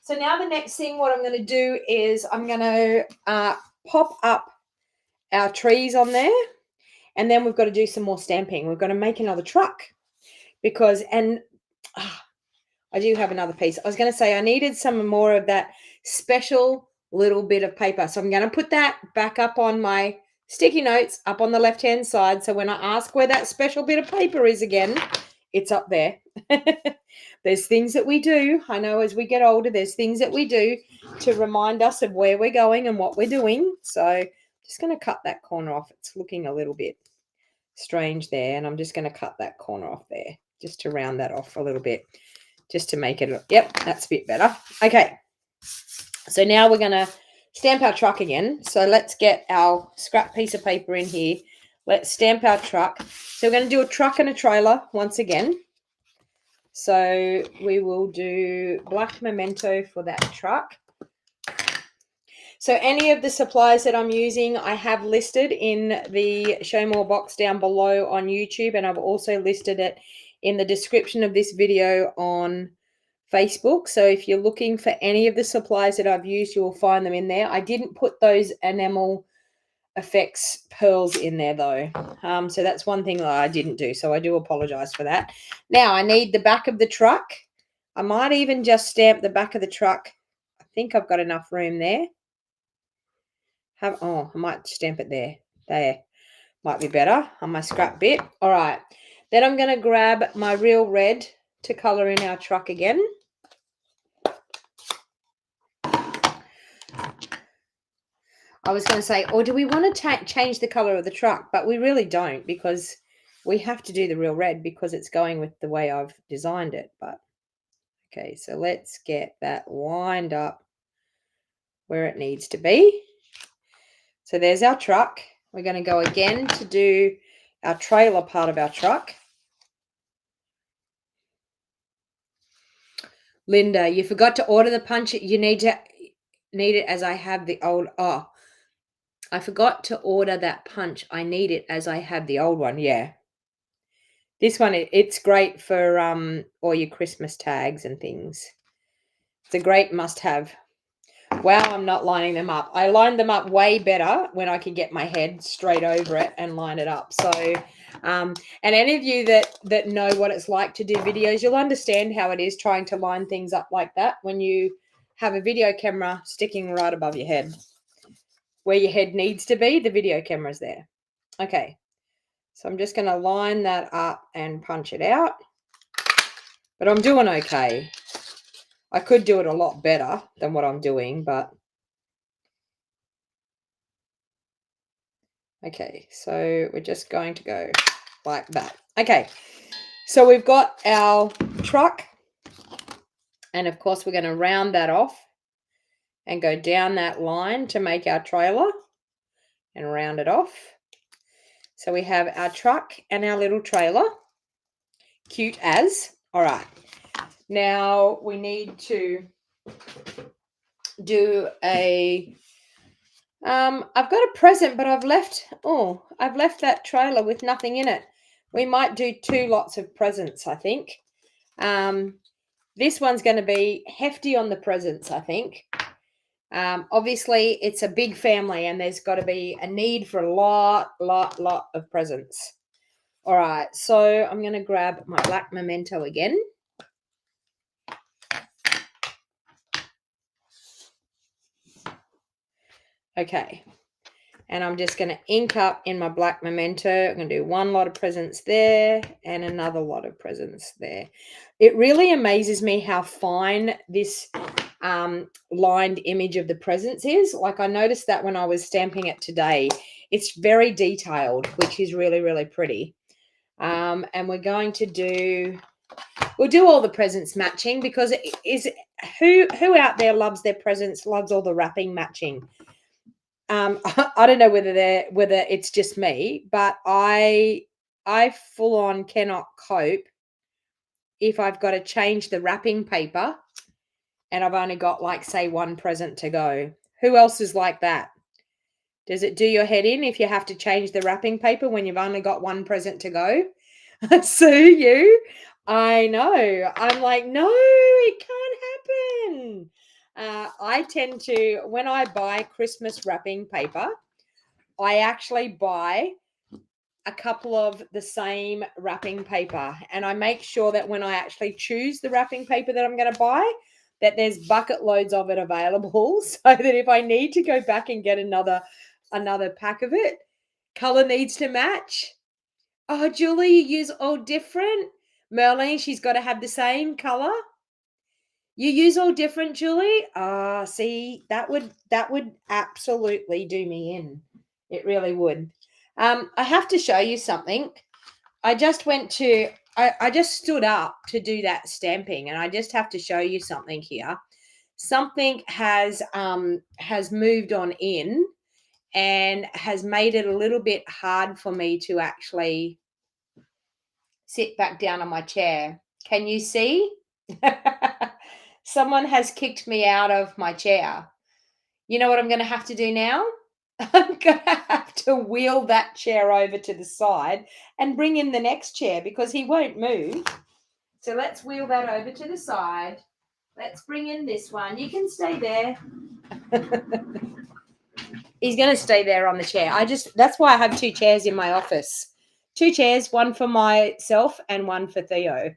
So now the next thing, what I'm going to do is I'm going to pop up our trees on there, and then we've got to do some more stamping. We're going to make another truck, because, and I do have another piece. I was going to say I needed some more of that special little bit of paper. So I'm going to put that back up on my sticky notes up on the left-hand side. So when I ask where that special bit of paper is again, it's up there. There's things that we do. I know as we get older, there's things that we do to remind us of where we're going and what we're doing. So I'm just going to cut that corner off. It's looking a little bit strange there. And I'm just going to cut that corner off there just to round that off a little bit, just to make it, yep, that's a bit better. Okay. So now we're going to stamp our truck again. So let's get our scrap piece of paper in here. Let's stamp our truck. So we're going to do a truck and a trailer once again. So we will do black memento for that truck. So any of the supplies that I'm using, I have listed in the Show More box down below on YouTube, and I've also listed it in the description of this video on Facebook. So if you're looking for any of the supplies that I've used, you will find them in there. I didn't put those enamel effects pearls in there though, so that's one thing that I didn't do, so I do apologize for that. Now I need the back of the truck. I might even just stamp the back of the truck. I think I've got enough room there. I might stamp it there might be better on my scrap bit. All right, then I'm going to grab my real red to color in our truck again. I was going to say, or do we want to change the color of the truck? But we really don't, because we have to do the real red because it's going with the way I've designed it. But okay, so let's get that lined up where it needs to be. So there's our truck. We're going to go again to do our trailer part of our truck. Linda, you forgot to order the punch. You need it as I have the old. Oh, I forgot to order that punch. I need it as I have the old one. Yeah. This one, it's great for all your Christmas tags and things. It's a great must-have. Wow, I'm not lining them up. I lined them up way better when I could get my head straight over it and line it up. So, and any of you that know what it's like to do videos, you'll understand how it is trying to line things up like that when you have a video camera sticking right above your head. Where your head needs to be, the video camera's there. Okay, so I'm just going to line that up and punch it out. But I'm doing okay. I could do it a lot better than what I'm doing, but okay, so we're just going to go like that. Okay, so we've got our truck, and of course we're going to round that off and go down that line to make our trailer and round it off. So we have our truck and our little trailer. Cute as. All right. Now we need to do a I've got a present, but I've left that trailer with nothing in it. We might do 2 lots of presents, I think. This one's going to be hefty on the presents, I think. Obviously, it's a big family and there's got to be a need for a lot of presents. All right, so I'm going to grab my black memento again. Okay, and I'm just going to ink up in my black memento. I'm going to do 1 lot of presents there and another lot of presents there. It really amazes me how fine this lined image of the presents is. Like, I noticed that when I was stamping it today. It's very detailed, which is really pretty. And we're going to we'll do all the presents matching, because it is who out there loves their presents, loves all the wrapping matching. I don't know whether it's just me, but I full on cannot cope if I've got to change the wrapping paper and I've only got, like, say, 1 present to go. Who else is like that? Does it do your head in if you have to change the wrapping paper when you've only got 1 present to go? Sue, you? I know. I'm like, no, it can't happen. I tend to, when I buy Christmas wrapping paper, I actually buy a couple of the same wrapping paper, and I make sure that when I actually choose the wrapping paper that I'm going to buy, that there's bucket loads of it available, so that if I need to go back and get another pack of it, color needs to match. Oh, Julie, you use all different. Merlene, she's got to have the same color. You use all different, Julie? See, that would absolutely do me in. It really would. I have to show you something. I just stood up to do that stamping, and I just have to show you something here. Something has moved on in and has made it a little bit hard for me to actually sit back down on my chair. Can you see? Someone has kicked me out of my chair. You know what I'm going to have to do now? I'm going to have to wheel that chair over to the side and bring in the next chair, because he won't move. So let's wheel that over to the side. Let's bring in this one. You can stay there. He's going to stay there on the chair. That's why I have 2 chairs in my office. 2 chairs, one for myself and one for Theo.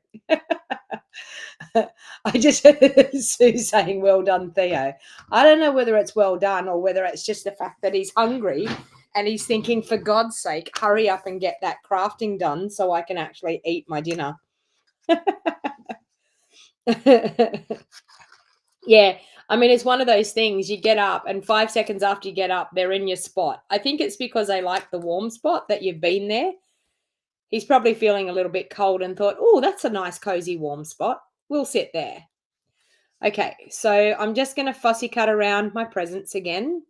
I just heard Sue saying, well done, Theo. I don't know whether it's well done or whether it's just the fact that he's hungry and he's thinking, for God's sake, hurry up and get that crafting done so I can actually eat my dinner. Yeah, I mean, it's one of those things, you get up and 5 seconds after you get up, they're in your spot. I think it's because they like the warm spot that you've been there. He's probably feeling a little bit cold and thought, oh, that's a nice, cozy, warm spot. We'll sit there. Okay, so I'm just going to fussy cut around my presents again.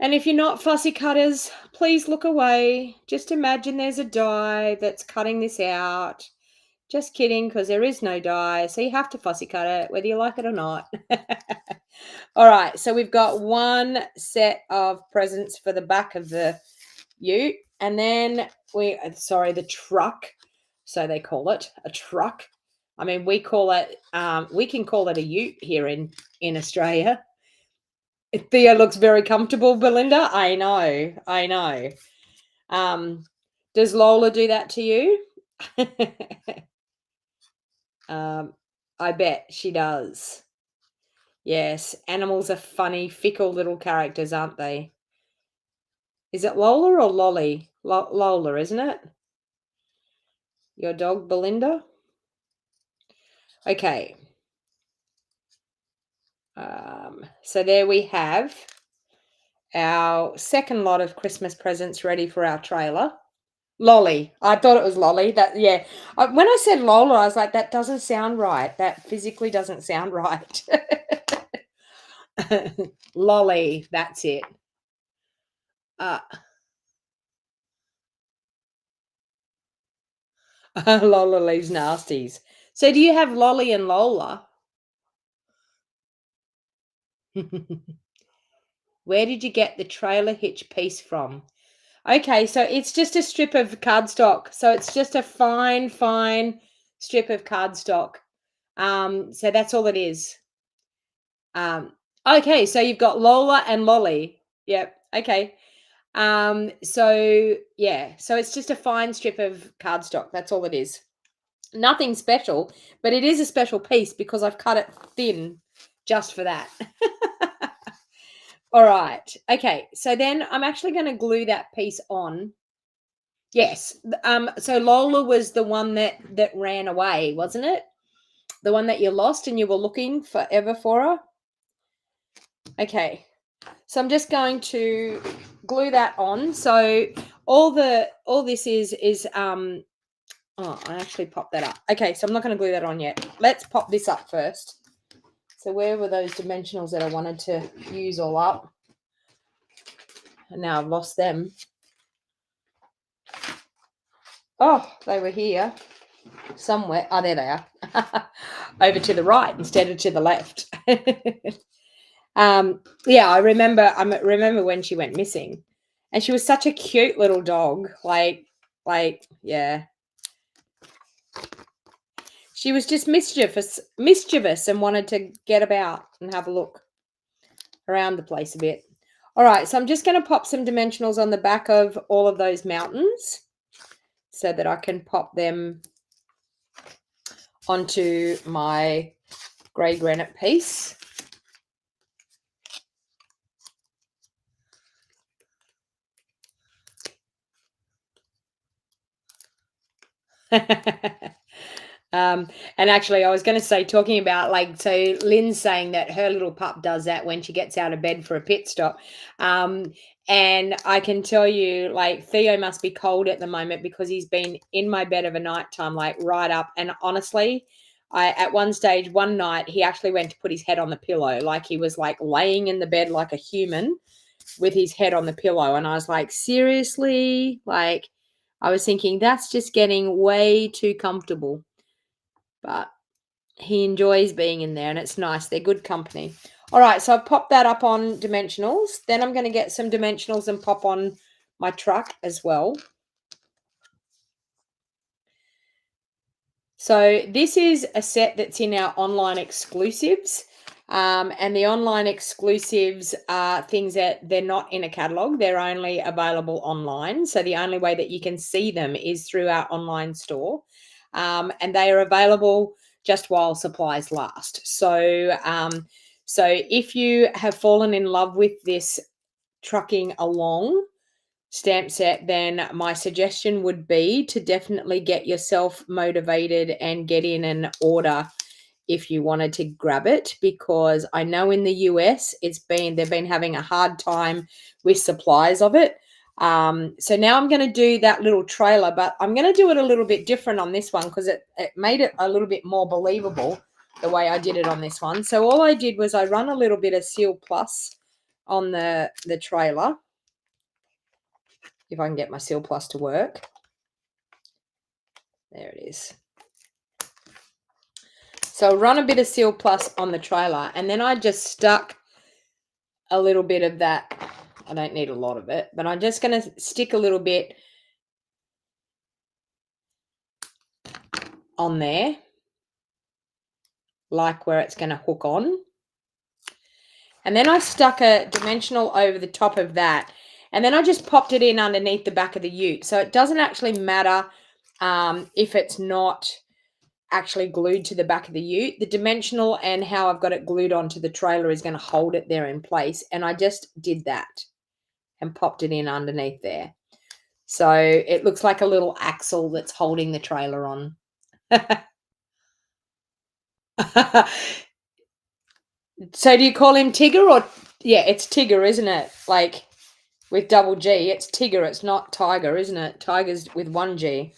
And if you're not fussy cutters, please look away. Just imagine there's a die that's cutting this out. Just kidding, because there is no die, so you have to fussy cut it, whether you like it or not. All right, so we've got 1 set of presents for the back of the ute, and then the truck. So they call it a truck. I mean, we can call it a ute here in Australia. Thea looks very comfortable, Belinda. I know. Does Lola do that to you? I bet she does. Yes, animals are funny, fickle little characters, aren't they? Is it Lola or Lolly? Lola, isn't it? Your dog, Belinda? Okay. So there we have our second lot of Christmas presents ready for our trailer. Lolly. I thought it was Lolly. Yeah. When I said Lola, I was like, that doesn't sound right. That physically doesn't sound right. Lolly. That's it. Lola leaves nasties. So do you have Lolly and Lola? Where did you get the trailer hitch piece from? Okay, so it's just a strip of cardstock. So it's just a fine, fine strip of cardstock. So that's all it is. Okay, so you've got Lola and Lolly. Yep. Okay. So yeah, so it's just a fine strip of cardstock. That's all it is. Nothing special, but it is a special piece because I've cut it thin just for that. All right. Okay. So then I'm actually going to glue that piece on. Yes. So Lola was the one that ran away, wasn't it? The one that you lost and you were looking forever for her. Okay. So I'm just going to glue that on. So all this is oh, I actually popped that up. Okay, so I'm not going to glue that on yet. Let's pop this up first. So where were those dimensionals that I wanted to use all up? And now I've lost them. Oh, they were here somewhere. Oh, there they are. Over to the right instead of to the left. Yeah, I remember when she went missing. And she was such a cute little dog. Yeah. She was just mischievous and wanted to get about and have a look around the place a bit. All right, so I'm just going to pop some dimensionals on the back of all of those mountains so that I can pop them onto my grey granite piece. And actually, I was going to say, talking about so Lynn's saying that her little pup does that when she gets out of bed for a pit stop. And I can tell you, Theo must be cold at the moment because he's been in my bed of a nighttime, right up. And honestly, at one stage, one night, he actually went to put his head on the pillow, he was laying in the bed like a human with his head on the pillow. And I was like, seriously? I was thinking that's just getting way too comfortable. But he enjoys being in there and it's nice. They're good company. All right, so I've popped that up on dimensionals. Then I'm going to get some dimensionals and pop on my truck as well. So this is a set that's in our online exclusives. And the online exclusives are things that they're not in a catalog. They're only available online. So the only way that you can see them is through our online store. And they are available just while supplies last. So, so if you have fallen in love with this trucking along stamp set, then my suggestion would be to definitely get yourself motivated and get in an order if you wanted to grab it, because I know in the US they've been having a hard time with supplies of it. So now I'm going to do that little trailer, but I'm going to do it a little bit different on this one because it made it a little bit more believable the way I did it on this one. So all I did was I run a little bit of Seal Plus on the trailer. If I can get my Seal Plus to work. There it is. So run a bit of Seal Plus on the trailer, and then I just stuck a little bit of that. I don't need a lot of it, but I'm just going to stick a little bit on there, where it's going to hook on. And then I stuck a dimensional over the top of that, and then I just popped it in underneath the back of the ute. So it doesn't actually matter if it's not actually glued to the back of the ute. The dimensional and how I've got it glued onto the trailer is going to hold it there in place. And I just did that and popped it in underneath there. So it looks like a little axle that's holding the trailer on. So do you call him Tigger or? Yeah, it's Tigger, isn't it? With double G, it's Tigger. It's not Tiger, isn't it? Tiger's with one G.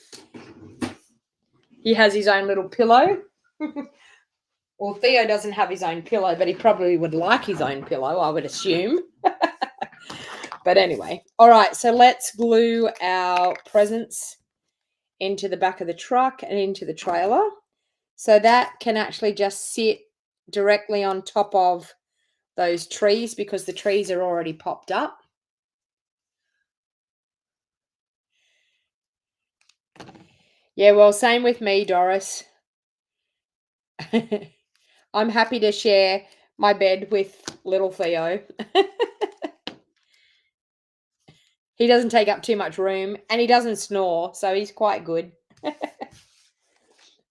He has his own little pillow. Well, Theo doesn't have his own pillow, but he probably would like his own pillow, I would assume. But anyway, all right, so let's glue our presents into the back of the truck and into the trailer. So that can actually just sit directly on top of those trees because the trees are already popped up. Yeah, well, same with me, Doris. I'm happy to share my bed with little Theo. He doesn't take up too much room and he doesn't snore, so he's quite good.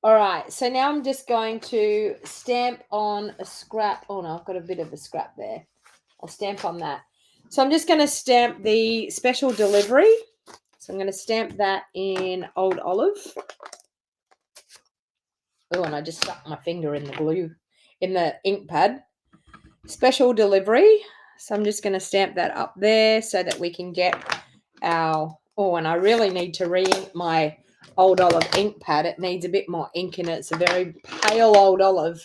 All right, so now I'm just going to stamp on a scrap. Oh no, I've got a bit of a scrap there. I'll stamp on that. So I'm just going to stamp the special delivery. So I'm going to stamp that in Old Olive. Oh, and I just stuck my finger in the glue, in the ink pad. Special delivery. So I'm just going to stamp that up there so that we can get our, oh, and I really need to re-ink my Old Olive ink pad. It needs a bit more ink in it. It's a very pale Old Olive.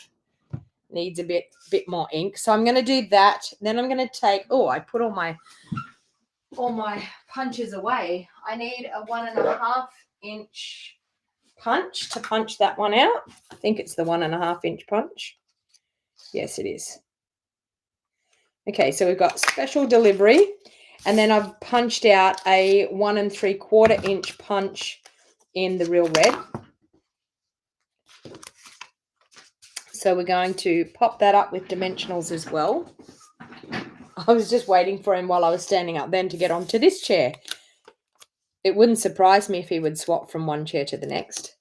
Needs a bit more ink. So I'm going to do that. Then I'm going to take, oh, I put all my punches away. I need a 1.5 inch punch to punch that one out. I think it's the 1.5 inch punch. Yes, it is. Okay, so we've got special delivery, and then I've punched out a 1 3/4 inch punch in the Real Red. So we're going to pop that up with dimensionals as well. I was just waiting for him while I was standing up then to get onto this chair. It wouldn't surprise me if he would swap from one chair to the next.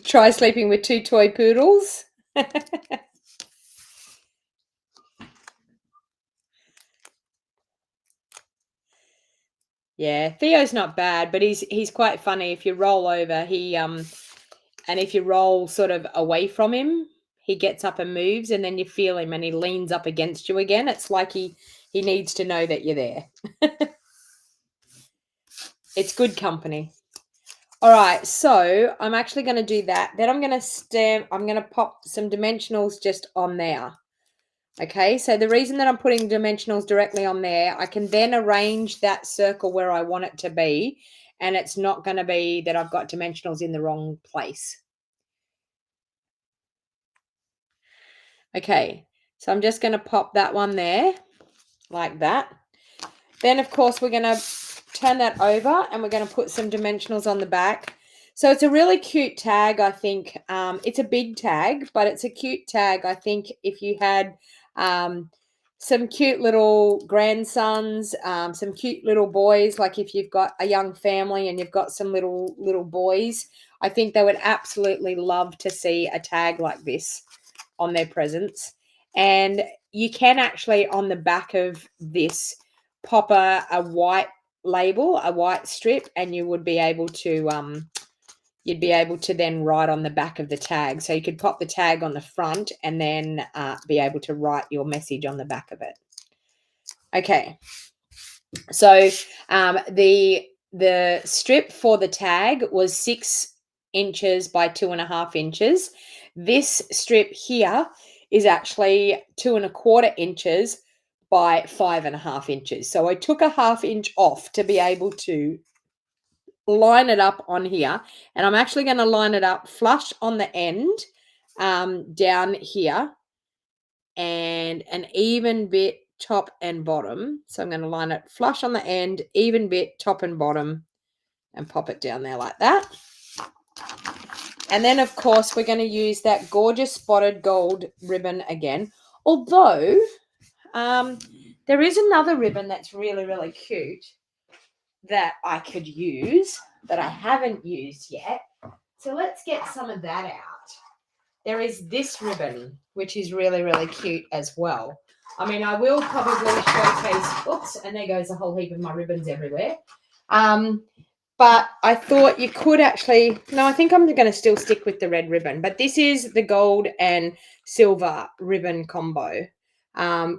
Try sleeping with 2 toy poodles. Yeah, Theo's not bad, but he's quite funny. If you roll over, and if you roll sort of away from him, he gets up and moves, and then you feel him and he leans up against you again. It's like he needs to know that you're there. It's good company. All right, so I'm actually going to do that. Then I'm going to pop some dimensionals just on there. Okay, so the reason that I'm putting dimensionals directly on there, I can then arrange that circle where I want it to be, and it's not going to be that I've got dimensionals in the wrong place. Okay, so I'm just going to pop that one there like that. Then, of course, we're going to turn that over and we're going to put some dimensionals on the back. So it's a really cute tag, I think. It's a big tag, but it's a cute tag. I think if you had some cute little grandsons, some cute little boys, like if you've got a young family and you've got some little boys, I think they would absolutely love to see a tag like this on their presents. And you can actually, on the back of this, pop a white label, a white strip, and you would be able to you'd be able to then write on the back of the tag. So you could pop the tag on the front and then be able to write your message on the back of it. Okay, so the strip for the tag was 6 inches by 2.5 inches. This strip here is actually 2.25 inches by 5.5 inches. So I took a 1/2 inch off to be able to line it up on here, and I'm actually going to line it up flush on the end down here, and an even bit top and bottom. So I'm going to line it flush on the end, even bit top and bottom, and pop it down there like that. And then, of course, we're going to use that gorgeous spotted gold ribbon again. Although there is another ribbon that's really, really cute that I could use that I haven't used yet. So let's get some of that out. There is this ribbon, which is really, really cute as well. I mean, I will probably showcase, oops, and there goes a whole heap of my ribbons everywhere. But I thought you could actually, no, I think I'm going to still stick with the red ribbon, but this is the gold and silver ribbon combo,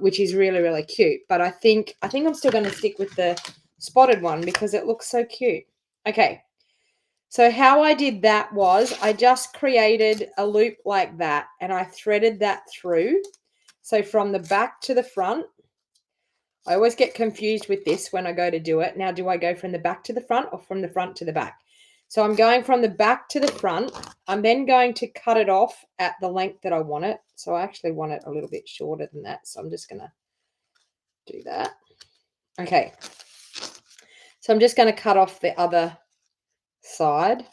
which is really, really cute. But I think I'm still going to stick with the spotted one because it looks so cute. Okay. So how I did that was I just created a loop like that and I threaded that through. So from the back to the front, I always get confused with this when I go to do it. Now, do I go from the back to the front or from the front to the back? So I'm going from the back to the front. I'm then going to cut it off at the length that I want it. So I actually want it a little bit shorter than that. So I'm just going to do that. Okay. So I'm just going to cut off the other side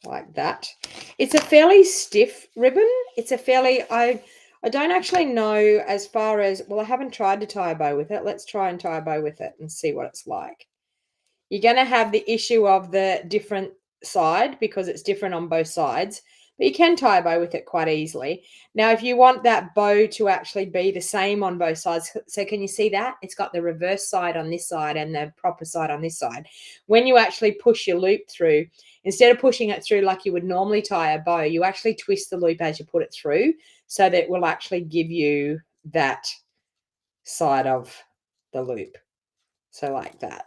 like that. It's a fairly stiff ribbon. It's a fairly, I don't actually know as far as, well, I haven't tried to tie a bow with it. Let's try and tie a bow with it and see what it's like. You're going to have the issue of the different side because it's different on both sides, but you can tie a bow with it quite easily. Now, if you want that bow to actually be the same on both sides, so can you see that? It's got the reverse side on this side and the proper side on this side. When you actually push your loop through, instead of pushing it through like you would normally tie a bow, you actually twist the loop as you put it through so that it will actually give you that side of the loop. So like that.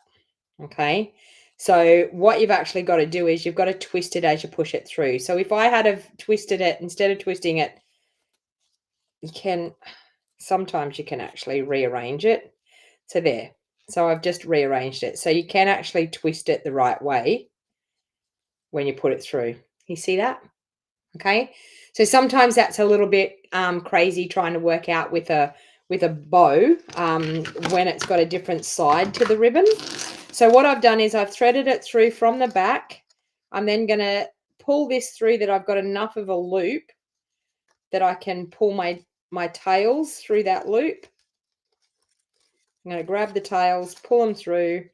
Okay. So what you've actually got to do is you've got to twist it as you push it through. So if I had have twisted it, instead of twisting it, sometimes you can actually rearrange it. So there. So I've just rearranged it. So you can actually twist it the right way when you put it through. You see that? Okay. So sometimes that's a little bit crazy trying to work out with a bow when it's got a different side to the ribbon. So what I've done is I've threaded it through from the back. I'm then going to pull this through that I've got enough of a loop that I can pull my tails through that loop. I'm going to grab the tails, pull them through,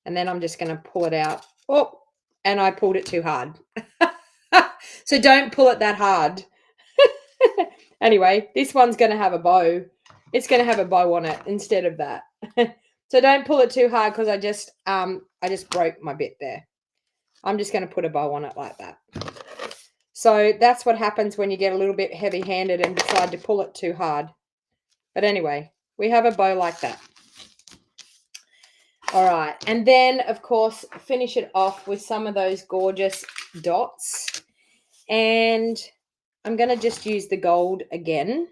and then I'm just going to pull it out. Oh, and I pulled it too hard. So don't pull it that hard. Anyway, this one's going to have a bow. It's going to have a bow on it instead of that. So don't pull it too hard because I just broke my bit there. I'm just going to put a bow on it like that. So that's what happens when you get a little bit heavy-handed and decide to pull it too hard. But anyway, we have a bow like that. All right. And then, of course, finish it off with some of those gorgeous dots. And I'm going to just use the gold again.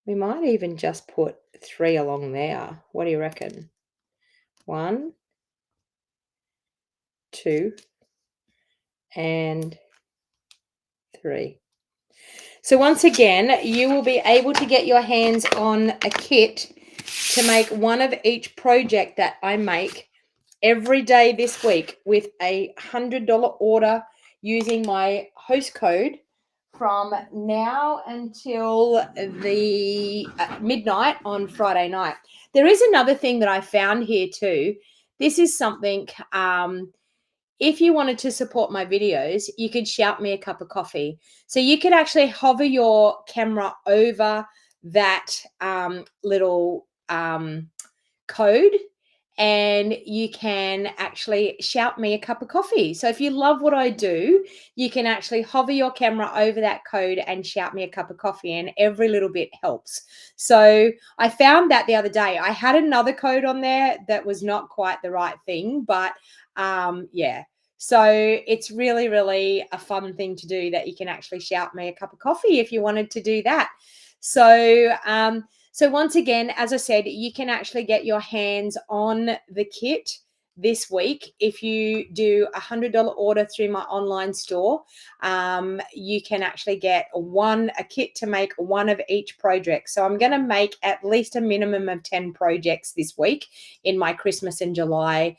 We might even just put 3 along there. What do you reckon? 1, 2, and 3. So once again, you will be able to get your hands on a kit to make one of each project that I make every day this week with a $100 order using my host code from now until the midnight on Friday night. There is another thing that I found here too. This is something, if you wanted to support my videos, you could shout me a cup of coffee. So you could actually hover your camera over that little code, and you can actually shout me a cup of coffee. So if you love what I do, you can actually hover your camera over that code and shout me a cup of coffee, and every little bit helps. So I found that the other day. I had another code on there that was not quite the right thing, but yeah. So it's really, really a fun thing to do, that you can actually shout me a cup of coffee if you wanted to do that. So so once again, as I said, you can actually get your hands on the kit this week. If you do a $100 order through my online store, you can actually get a kit to make one of each project. So I'm going to make at least a minimum of 10 projects this week in my Christmas and July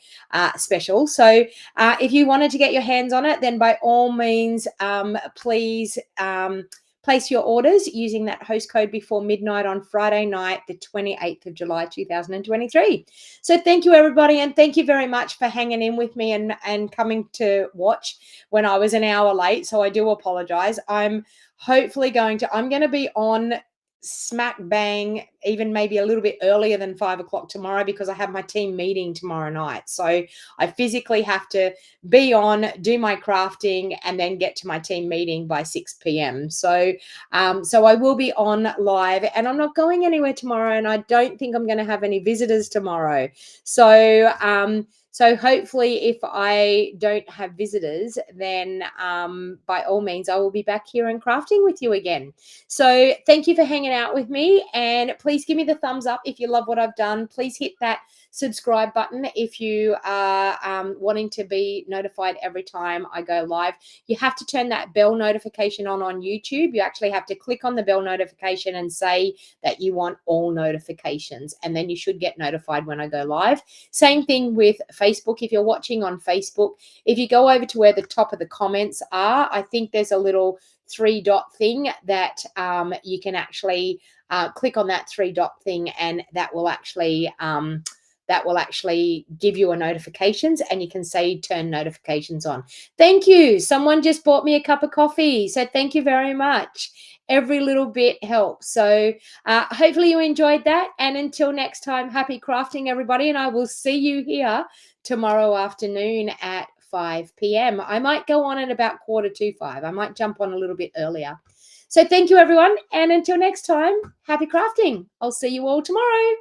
special. So if you wanted to get your hands on it, then by all means, please place your orders using that host code before midnight on Friday night, the 28th of July, 2023. So thank you, everybody, and thank you very much for hanging in with me and coming to watch when I was an hour late. So I do apologize. I'm going to be on smack bang, even maybe a little bit earlier than 5 o'clock tomorrow, because I have my team meeting tomorrow night. So I physically have to be on, do my crafting, and then get to my team meeting by 6 p.m. So I will be on live, and I'm not going anywhere tomorrow, and I don't think I'm going to have any visitors tomorrow. So So hopefully, if I don't have visitors, then by all means, I will be back here and crafting with you again. So thank you for hanging out with me, and please give me the thumbs up if you love what I've done. Please hit that subscribe button if you are wanting to be notified every time I go live. You have to turn that bell notification on YouTube. You actually have to click on the bell notification and say that you want all notifications, and then you should get notified when I go live. Same thing with Facebook. If you're watching on Facebook, if you go over to where the top of the comments are, I think there's a little 3-dot thing that you can actually click on that 3-dot thing, and that will actually give you a notifications, and you can say turn notifications on. Thank you. Someone just bought me a cup of coffee. So thank you very much. Every little bit helps. So hopefully you enjoyed that. And until next time, happy crafting, everybody. And I will see you here tomorrow afternoon at 5 p.m. I might go on at about 4:45. I might jump on a little bit earlier. So thank you, everyone. And until next time, happy crafting. I'll see you all tomorrow.